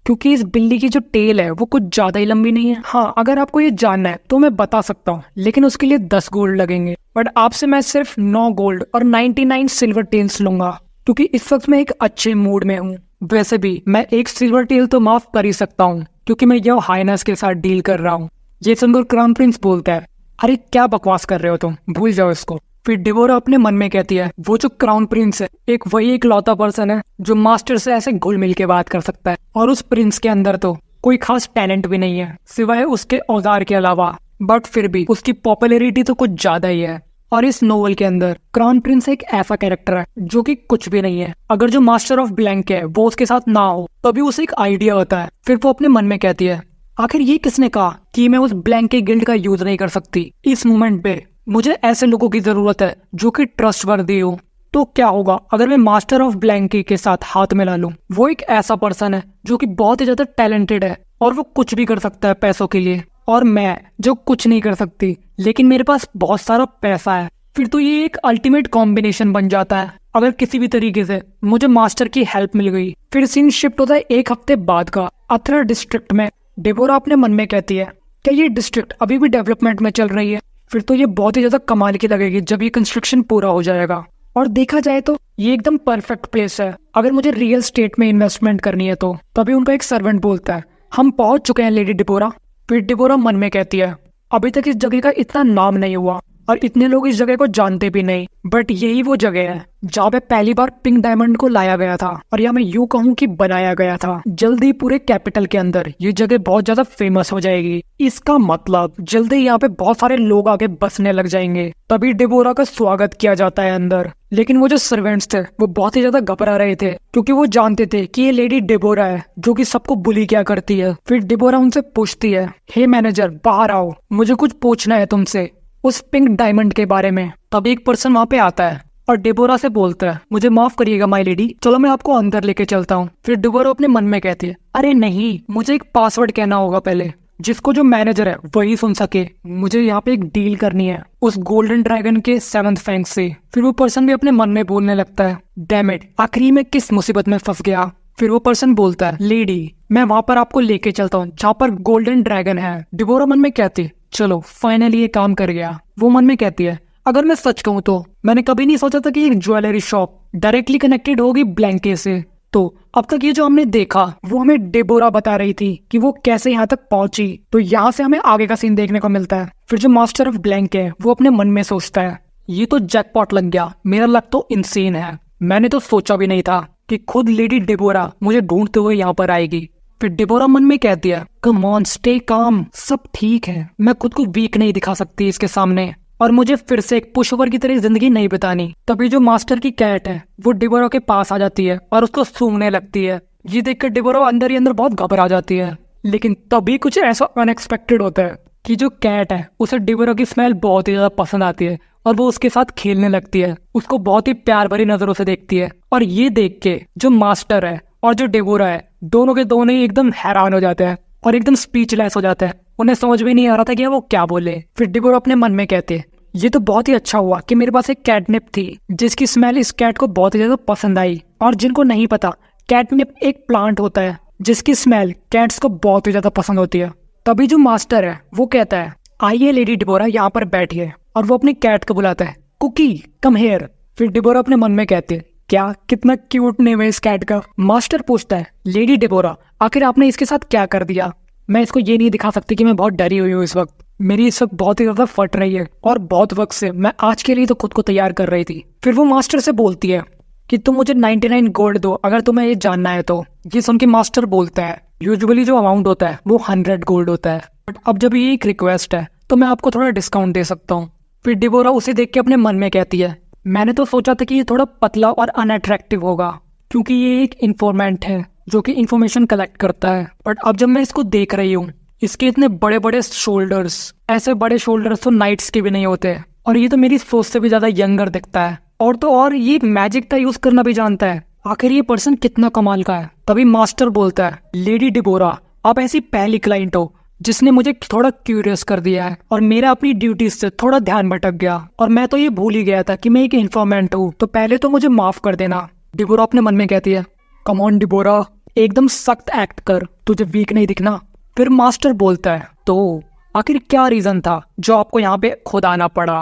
A: क्योंकि इस बिल्ली की जो टेल है वो कुछ ज्यादा ही लंबी नहीं है। हाँ, अगर आपको ये जानना है तो मैं बता सकता हूँ, लेकिन उसके लिए 10 गोल्ड लगेंगे। बट आपसे मैं सिर्फ 9 गोल्ड और 99 सिल्वर टेल्स लूंगा, क्योंकि इस वक्त मैं एक अच्छे मूड में हूँ। वैसे भी मैं एक सिल्वर टेल तो माफ कर ही सकता हूँ, क्योंकि मैं योर हाइनेस के साथ डील कर रहा हूँ। ये सुनकर क्राउन प्रिंस बोलता है, अरे क्या बकवास कर रहे हो तुम, भूल जाओ इसको। फिर डेबोरा अपने मन में कहती है, वो जो क्राउन प्रिंस है एक वही इकलौता पर्सन है जो मास्टर से ऐसे घुल मिल के बात कर सकता है, और उस प्रिंस के अंदर तो कोई खास टैलेंट भी नहीं है सिवाय उसके औजार के अलावा, बट फिर भी उसकी पॉपुलैरिटी तो कुछ ज्यादा ही है। और इस नोवेल के अंदर क्राउन प्रिंस एक ऐसा कैरेक्टर है जो कि कुछ भी नहीं है। अगर जो मास्टर ऑफ ब्लैंक है वो उसके साथ ना हो तभी उसे एक आइडिया होता है। फिर वो अपने मन में कहती है, आखिर ये किसने कहा कि मैं उस ब्लैंक के गिल्ड का यूज नहीं कर सकती? इस मोमेंट पे मुझे ऐसे लोगों की जरूरत है जो कि ट्रस्टवर्दी हो। तो क्या होगा अगर मैं मास्टर ऑफ ब्लैंकी के साथ हाथ मिला लूं? वो एक ऐसा पर्सन है जो कि बहुत ही ज्यादा टैलेंटेड है और वो कुछ भी कर सकता है पैसों के लिए, और मैं जो कुछ नहीं कर सकती लेकिन मेरे पास बहुत सारा पैसा है। फिर तो ये एक अल्टीमेट कॉम्बिनेशन बन जाता है। अगर किसी भी तरीके से मुझे मास्टर की हेल्प मिल गई। फिर सीन शिफ्ट होता है 1 हफ्ते बाद का अथर डिस्ट्रिक्ट में। डेबोरा अपने मन में कहती है, क्या ये डिस्ट्रिक्ट अभी भी डेवलपमेंट में चल रही है? फिर तो ये बहुत ही ज्यादा कमाल की लगेगी जब ये कंस्ट्रक्शन पूरा हो जाएगा। और देखा जाए तो ये एकदम परफेक्ट प्लेस है अगर मुझे रियल स्टेट में इन्वेस्टमेंट करनी है तो। तभी उनका एक सर्वेंट बोलता है, हम पहुंच चुके हैं लेडी डेबोरा। फिर डेबोरा मन में कहती है, अभी तक इस जगह का इतना नाम नहीं हुआ और इतने लोग इस जगह को जानते भी नहीं, बट यही वो जगह है जहाँ पे पहली बार पिंक डायमंड को लाया गया था, और या मैं यूं कहूँ कि बनाया गया था। जल्दी पूरे कैपिटल के अंदर ये जगह बहुत ज्यादा फेमस हो जाएगी। इसका मतलब जल्दी यहाँ पे बहुत सारे लोग आके बसने लग जाएंगे। तभी डेबोरा का स्वागत किया जाता है अंदर। लेकिन वो जो सर्वेंट्स थे वो बहुत ही ज्यादा घबरा रहे थे, क्योंकि वो जानते थे कि ये लेडी डेबोरा है जो कि सबको बुली क्या करती है। फिर डेबोरा उनसे पूछती है, हे मैनेजर बाहर आओ, मुझे कुछ पूछना है तुमसे उस पिंक डायमंड के बारे में। तब एक पर्सन वहाँ पे आता है और डेबोरा से बोलता है, मुझे माफ करिएगा माय लेडी, चलो मैं आपको अंदर लेके चलता हूँ। फिर डेबोरा अपने मन में कहती है, अरे नहीं, मुझे एक पासवर्ड कहना होगा पहले, जिसको जो मैनेजर है वही सुन सके। मुझे यहाँ पे एक डील करनी है उस गोल्डन ड्रैगन के 7th फैंग से। फिर वो पर्सन भी अपने मन में बोलने लगता है, डैम इट, आखिरी में किस मुसीबत में फंस गया। फिर वो पर्सन बोलता है, लेडी मैं वहां पर आपको लेके चलता हूँ जहाँ पर गोल्डन ड्रैगन है। डेबोरा मन में कहती, चलो फाइनली ये काम कर गया। वो मन में कहती है, अगर मैं सच कहूँ तो मैंने कभी नहीं सोचा था कि एक ज्वेलरी शॉप डायरेक्टली कनेक्टेड होगी ब्लैंके से। तो अब तक ये जो हमने देखा वो हमें डेबोरा बता रही थी कि वो कैसे यहाँ तक पहुंची। तो यहाँ से हमें आगे का सीन देखने को मिलता है। फिर जो मास्टर ऑफ ब्लैंक है वो अपने मन में सोचता है, ये तो जैकपॉट लग गया, मेरा लक तो इंसेन है। मैंने तो सोचा भी नहीं था कि खुद लेडी डेबोरा मुझे ढूंढते हुए यहाँ पर आएगी। फिर डेबोरा मन में कह दिया, कम ऑन स्टे काम, सब ठीक है, मैं खुद को वीक नहीं दिखा सकती इसके सामने, और मुझे फिर से एक पुशओवर की तरह जिंदगी नहीं बितानी। तभी जो मास्टर की कैट है वो डेबोरा के पास आ जाती है और उसको सूंघने लगती है। ये देखकर डेबोरा अंदर ही अंदर बहुत घबरा जाती है। लेकिन तभी कुछ ऐसा अनएक्सपेक्टेड होता है कि जो कैट है उसे डेबोरा की स्मेल बहुत ही ज्यादा पसंद आती है और वो उसके साथ खेलने लगती है, उसको बहुत ही प्यार भरी नजरों से देखती है। और ये देख के जो मास्टर है और जो डेबोरा है दोनों के दोनों ही एकदम हैरान हो जाते हैं और एकदम स्पीचलेस हो जाते हैं। उन्हें समझ में नहीं आ रहा था कि वो क्या बोले। फिर डेबोरा अपने मन में कहते, ये तो बहुत ही अच्छा हुआ कि मेरे पास एक कैटनिप थी जिसकी स्मेल इस कैट को बहुत ही ज्यादा पसंद आई। और जिनको नहीं पता, कैटनिप एक प्लांट होता है जिसकी स्मेल कैट्स को बहुत ही ज्यादा पसंद होती है। तभी जो मास्टर है वो कहता है, आइए लेडी डिबोरा यहाँ पर बैठिए, और वो अपनी कैट को बुलाता है, कुकी कम हेयर। फिर डिबोरा अपने मन में कहती है, क्या कितना क्यूट नेम है इस कैट का। मास्टर पूछता है, लेडी डिबोरा आखिर आपने इसके साथ क्या कर दिया? मैं इसको ये नहीं दिखा सकती कि मैं बहुत डरी हुई हूँ इस वक्त, मेरी इस वक्त बहुत ही ज्यादा फट रही है और बहुत वक्त से मैं आज के लिए तो खुद को तैयार कर रही थी। फिर वो मास्टर से बोलती है कि तुम मुझे 99 गोल्ड दो अगर तुम्हें ये जानना है तो। ये सुन के मास्टर बोलता है, यूजुअली जो अमाउंट होता है वो 100 गोल्ड होता है, बट अब जब ये एक रिक्वेस्ट है तो मैं आपको थोड़ा डिस्काउंट दे सकता हूँ। फिर डिबोरा उसे देख के अपने मन में कहती है, मैंने तो सोचा था कि ये थोड़ा पतला और अनअट्रैक्टिव होगा क्योंकि ये एक इन्फॉर्मेंट है जो कि इन्फॉर्मेशन कलेक्ट करता है, बट अब जब मैं इसको देख रही हूँ इसके इतने बड़े बड़े शोल्डर्स, ऐसे बड़े शोल्डर्स तो नाइट्स के भी नहीं होते, और ये तो मेरी सोच से भी ज्यादा यंगर दिखता है, और तो और ये मैजिक का यूज करना भी जानता है। आखिर ये पर्सन कितना कमाल का है। तभी मास्टर बोलता है, लेडी डिबोरा आप ऐसी पहली क्लाइंट हो जिसने मुझे थोड़ा क्यूरियस कर दिया है, और मेरा अपनी ड्यूटीज से थोड़ा ध्यान भटक गया और मैं तो ये भूल ही गया था कि मैं एक इन्फॉर्मेंट हूँ, तो पहले तो मुझे माफ कर देना। डिबोरा अपने मन में कहती है, कम ऑन डिबोरा एकदम सख्त एक्ट कर, तुझे वीक नहीं दिखना। फिर मास्टर बोलता है, तो आखिर क्या रीजन था जो आपको यहाँ पे खुद आना पड़ा?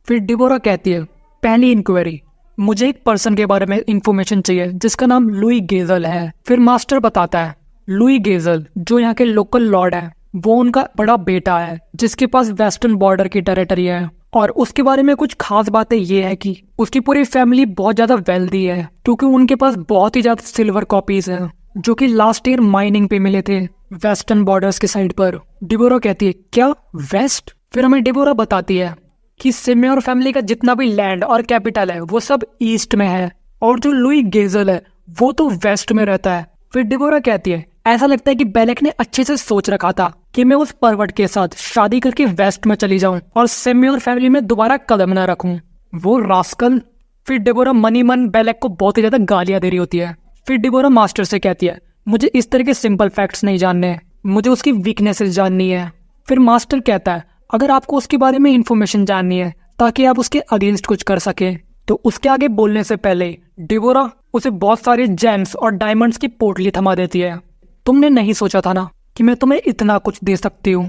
A: फिर डिबोरा कहती है, पहली इंक्वायरी, मुझे एक पर्सन के बारे में इंफॉर्मेशन चाहिए जिसका नाम लुई गेजल है। फिर मास्टर बताता है, लुई गेजल जो यहाँ के लोकल लॉर्ड है वो उनका बड़ा बेटा है जिसके पास वेस्टर्न बॉर्डर की टेरिटरी है, और उसके बारे में कुछ खास बातें ये है कि उसकी पूरी फैमिली बहुत ज्यादा वेल्दी है क्योंकि उनके पास बहुत ही ज्यादा सिल्वर कॉपीज हैं जो कि लास्ट ईयर माइनिंग पे मिले थे वेस्टर्न बॉर्डर्स के साइड पर। डिबोरा कहती है, क्या वेस्ट? फिर हमें डिबोरा बताती है कि सिम्योर फैमिली का जितना भी लैंड और कैपिटल है वो सब ईस्ट में है, और जो लुई गेजल है वो तो वेस्ट में रहता है। फिर डिबोरा कहती है, ऐसा लगता है कि बेलेक ने अच्छे से सोच रखा था कि मैं उस परवट के साथ शादी करके वेस्ट में चली जाऊं और सिम्योर फैमिली में दोबारा कदम न रखूं। वो रास्कल। फिर डिबोरा मनी मन बेलेक को बहुत ही ज्यादा गालियां दे रही होती है। फिर डिबोरा मास्टर से कहती है, मुझे इस तरह के सिंपल फैक्ट्स नहीं जानने, मुझे उसकी वीकनेसेस जाननी है। फिर मास्टर कहता है, अगर आपको उसके बारे में इंफॉर्मेशन जाननी है ताकि आप उसके अगेंस्ट कुछ कर सके, तो उसके आगे बोलने से पहले डिबोरा उसे बहुत सारे जेम्स और डायमंड्स की पोटली थमा देती है। तुमने नहीं सोचा था ना कि मैं तुम्हें इतना कुछ दे सकती हूँ।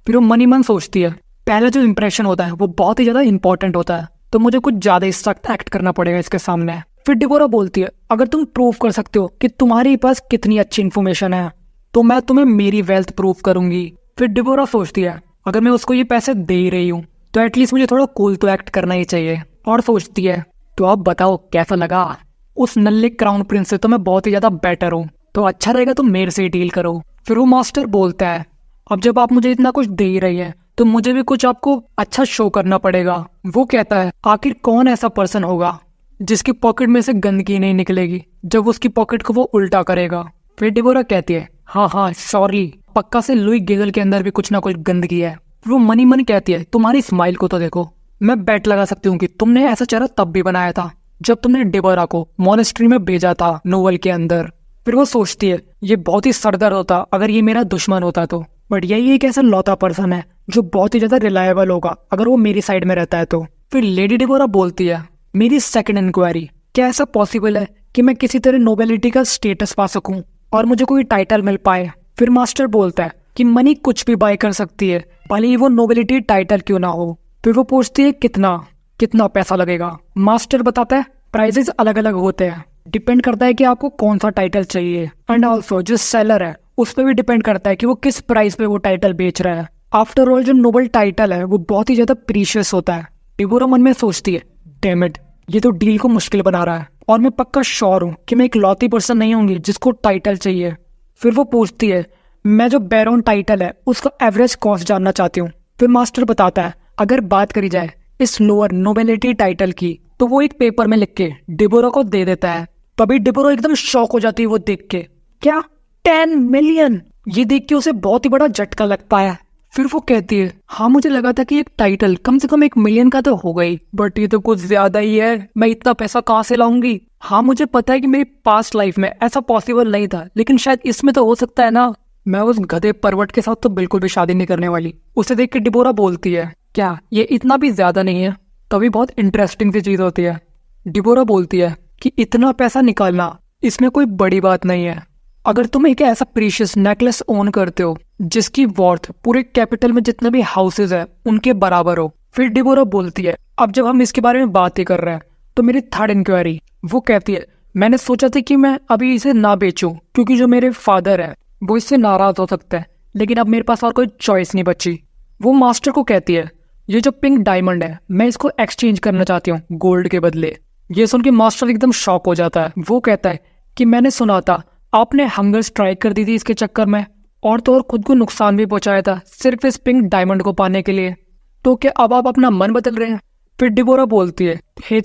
A: फिर वो मनी मन सोचती है, पहला जो इंप्रेशन होता है वो बहुत ही ज्यादा इंपॉर्टेंट होता है, तो मुझे कुछ ज्यादा सख्त एक्ट करना पड़ेगा इसके सामने। फिर डिबोरा बोलती है, अगर तुम प्रूव कर सकते हो कि तुम्हारे पास कितनी अच्छी इन्फॉर्मेशन है तो मैं तुम्हें मेरी वेल्थ प्रूव करूंगी। फिर डिबोरा सोचती है, अगर मैं उसको ये पैसे दे ही रही हूँ तो एटलीस्ट मुझे थोड़ा कूल तो एक्ट करना ही चाहिए, और सोचती है, तो अब बताओ कैसा लगा? उस नल्ले क्राउन प्रिंस से तो मैं बहुत ही ज्यादा बेटर हूँ, तो अच्छा रहेगा तुम मेरे से डील करो। फिर वो मास्टर बोलता है, अब जब आप मुझे इतना कुछ दे ही रही है तो मुझे भी कुछ आपको अच्छा शो करना पड़ेगा। वो कहता है, आखिर कौन ऐसा पर्सन होगा जिसकी पॉकेट में से गंदगी नहीं निकलेगी जब उसकी पॉकेट को वो उल्टा करेगा? फिर डिबोरा कहती है, हाँ सॉरी, पक्का से लुई गेजल के अंदर भी कुछ ना कुछ गंदगी है। वो मनी मन कहती है, तुम्हारी स्माइल को तो देखो, मैं बेट लगा सकती हूँ कि तुमने ऐसा चेहरा तब भी बनाया था जब तुमने डिबोरा को मॉनेस्ट्री में भेजा था नोवेल के अंदर। फिर वो सोचती है, ये बहुत ही सरदर्द होता अगर ये मेरा दुश्मन होता तो, बट यही एक ऐसा लौता पर्सन है जो बहुत ही ज्यादा रिलायबल होगा अगर वो मेरी साइड में रहता है तो। फिर लेडी डिबोरा बोलती है, मेरी सेकंड इंक्वायरी, क्या ऐसा पॉसिबल है कि मैं किसी तरह नोबेलिटी का स्टेटस पा सकूं और मुझे कोई टाइटल मिल पाए? फिर मास्टर बोलता है कि मनी कुछ भी बाय कर सकती है, भले ही वो नोबेलिटी टाइटल क्यों ना हो। फिर वो पूछती है, कितना पैसा लगेगा? मास्टर बताता है, प्राइजेस अलग अलग होते हैं, डिपेंड करता है कि आपको कौन सा टाइटल चाहिए, एंड ऑल्सो जो सेलर है उस पर भी डिपेंड करता है कि वो किस प्राइस पे वो टाइटल बेच रहा है। आफ्टर ऑल जो नोबल टाइटल है वो बहुत ही ज्यादा प्रीशियस होता है। डिबोरा मन में सोचती है, डैम इट, ये तो डील को मुश्किल बना रहा है, और मैं पक्का श्योर हूँ कि मैं एक लौती पर्सन नहीं होंगी जिसको टाइटल चाहिए। फिर वो पूछती है, मैं जो बैरोन टाइटल है उसका एवरेज कॉस्ट जानना चाहती हूँ। फिर मास्टर बताता है, अगर बात करी जाए इस लोअर नोबेलिटी टाइटल की तो वो एक पेपर में लिख के डिबोरा को दे देता है। तभी डिबोरा एकदम शॉक हो जाती है वो देख के, क्या 10 मिलियन? ये देख के उसे बहुत ही बड़ा झटका लगता है। फिर वो कहती है, हाँ मुझे लगा था कि एक टाइटल कम से कम 1 मिलियन का तो हो गई, बट ये तो कुछ ज्यादा ही है, मैं इतना पैसा कहाँ से लाऊंगी? हाँ मुझे पता है कि मेरी पास्ट लाइफ में ऐसा पॉसिबल नहीं था, लेकिन शायद इसमें तो हो सकता है ना। मैं उस गधे परवट के साथ तो बिल्कुल भी शादी नहीं करने वाली। उसे देख के डिबोरा बोलती है, क्या ये इतना भी ज्यादा नहीं है? तभी बहुत इंटरेस्टिंग सी चीज होती है। डिबोरा बोलती है कि इतना पैसा निकालना इसमें कोई बड़ी बात नहीं है, अगर तुम एक ऐसा प्रीशियस नेकलेस ओन करते हो जिसकी वर्थ पूरे कैपिटल में जितने भी हाउसेज है उनके बराबर हो। फिर डिबोरा बोलती है, अब जब हम इसके बारे में बात ही कर रहे हैं तो मेरी थर्ड इंक्वायरी। वो कहती है, मैंने सोचा था कि मैं अभी इसे ना बेचूं क्योंकि जो मेरे फादर है वो इससे नाराज हो सकता है, लेकिन अब मेरे पास और कोई चॉइस नहीं बची। वो मास्टर को कहती है, ये जो पिंक डायमंड है मैं इसको एक्सचेंज करना चाहती हूँ गोल्ड के बदले। ये सुन के मास्टर एकदम शॉक हो जाता है। वो कहता है कि मैंने सुना था आपने हंगर स्ट्राइक कर दी थी इसके चक्कर में, और तो और खुद को नुकसान भी पहुंचाया था सिर्फ इस पिंक डायमंड को पाने के लिए, तो क्या अब आप अपना मन बदल रहे हैं? फिर डिबोरा बोलती है, हे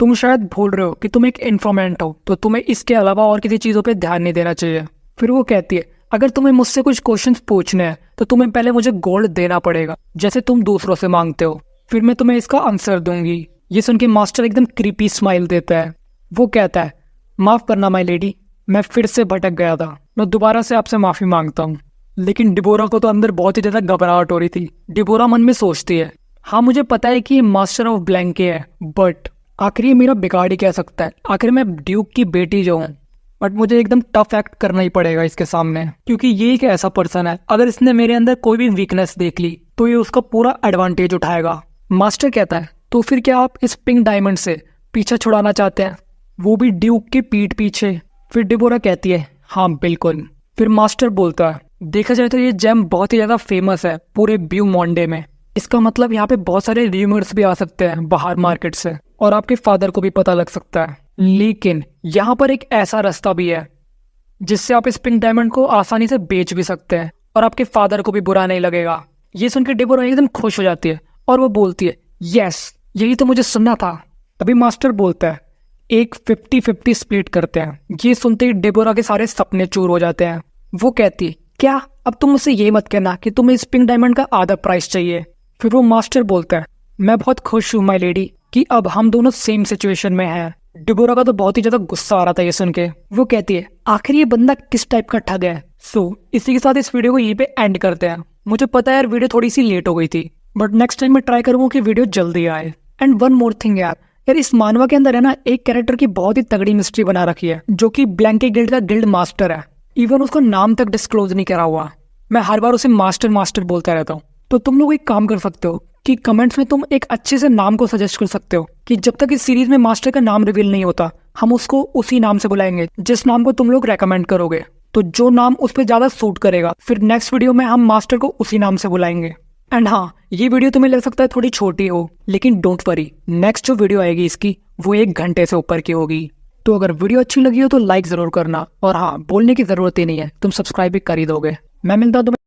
A: तुम शायद भूल रहे हो कि तुम एक इन्फॉर्मेंट हो, तो तुम्हें इसके अलावा और किसी चीजों पे ध्यान नहीं देना चाहिए। फिर वो कहती है, अगर तुम्हें मुझसे कुछ क्वेश्चंस पूछने हैं तो तुम्हें पहले मुझे गोल्ड देना पड़ेगा जैसे तुम दूसरों से मांगते हो, फिर मैं तुम्हें इसका आंसर दूंगी। ये सुन के मास्टर एकदम क्रीपी स्माइल देता है। वो कहता है, माफ करना माय लेडी, मैं फिर से भटक गया था, मैं दोबारा से आपसे माफी मांगता हूँ। लेकिन डिबोरा को तो अंदर बहुत ही ज्यादा घबराहट हो रही थी। डिबोरा मन में सोचती है, हाँ मुझे पता है कि ये मास्टर ऑफ ब्लैंके है, बट आखिर ये मेरा बिगाड़ ही कह सकता है। आखिर मैं ड्यूक की बेटी जो हूँ, बट मुझे एकदम टफ एक्ट करना ही पड़ेगा इसके सामने, क्योंकि ये एक ऐसा पर्सन है अगर इसने मेरे अंदर कोई भी वीकनेस देख ली तो ये उसका पूरा एडवांटेज उठाएगा। मास्टर कहता है, तो फिर क्या आप इस पिंक डायमंड से पीछा छुड़ाना चाहते हैं, वो भी ड्यूक की पीठ पीछे? फिर डिबोरा कहती है, हाँ बिल्कुल। फिर मास्टर बोलता है, देखा जाए तो ये जेम बहुत ही ज्यादा फेमस है पूरे ब्यू मॉन्डे में, इसका मतलब यहाँ पे बहुत सारे र्यूमर्स भी आ सकते हैं बाहर मार्केट से, और आपके फादर को भी पता लग सकता है। लेकिन यहाँ पर एक ऐसा रास्ता भी है जिससे आप इस पिंक डायमंड को आसानी से बेच भी सकते हैं और आपके फादर को भी बुरा नहीं लगेगा। ये सुनकर डिबोरा एकदम खुश हो जाती है और वो बोलती है, यस यही तो मुझे सुनना था। तभी मास्टर बोलता है, एक 50-50 स्प्लिट करते हैं। ये सुनते ही डिबोरा के सारे सपने चूर हो जाते हैं। वो कहती है, क्या अब तुम मुझसे ये मत कहना कि तुम्हें इस पिंक डायमंड का आधा प्राइस चाहिए। फिर वो मास्टर बोलता है, मैं बहुत खुश हूँ माय लेडी कि अब हम दोनों सेम सिचुएशन में हैं। डिबोरा का तो बहुत ही ज्यादा गुस्सा आ रहा था ये सुन के। वो कहती है, आखिर ये बंदा किस टाइप का ठग है। इसी के साथ इस वीडियो को यहीं पे एंड करते हैं। मुझे पता है यार वीडियो थोड़ी सी लेट हो गई थी, बट नेक्स्ट टाइम मैं ट्राई करूंगा कि वीडियो जल्दी आए। एंड वन मोर थिंग यार इस मानवा के अंदर है ना एक कैरेक्टर की बहुत ही तगड़ी मिस्ट्री बना रखी है जो कि ब्लैंके गिल्ड का गिल्ड मास्टर है। इवन उसको नाम तक डिस्क्लोज नहीं करा हुआ। मैं हर बार उसे मास्टर मास्टर बोलता रहता हूँ। तो तुम लोग एक काम कर सकते हो कि कमेंट्स में तुम एक अच्छे से नाम को सजेस्ट कर सकते हो कि जब तक इस सीरीज में मास्टर का नाम रिवील नहीं होता हम उसको उसी नाम से बुलाएंगे जिस नाम को तुम लोग रेकमेंड करोगे। तो जो नाम उस पर ज्यादा सूट करेगा फिर नेक्स्ट वीडियो में हम मास्टर को उसी नाम से बुलाएंगे। एंड हाँ, ये वीडियो तुम्हें लग सकता है थोड़ी छोटी हो, लेकिन डोंट वरी, नेक्स्ट जो वीडियो आएगी इसकी वो 1 घंटे से ऊपर की होगी। तो अगर वीडियो अच्छी लगी हो तो लाइक जरूर करना, और हाँ बोलने की जरूरत ही नहीं है, तुम सब्सक्राइब भी कर ही दोगे। मैं मिलता हूं तुम्हें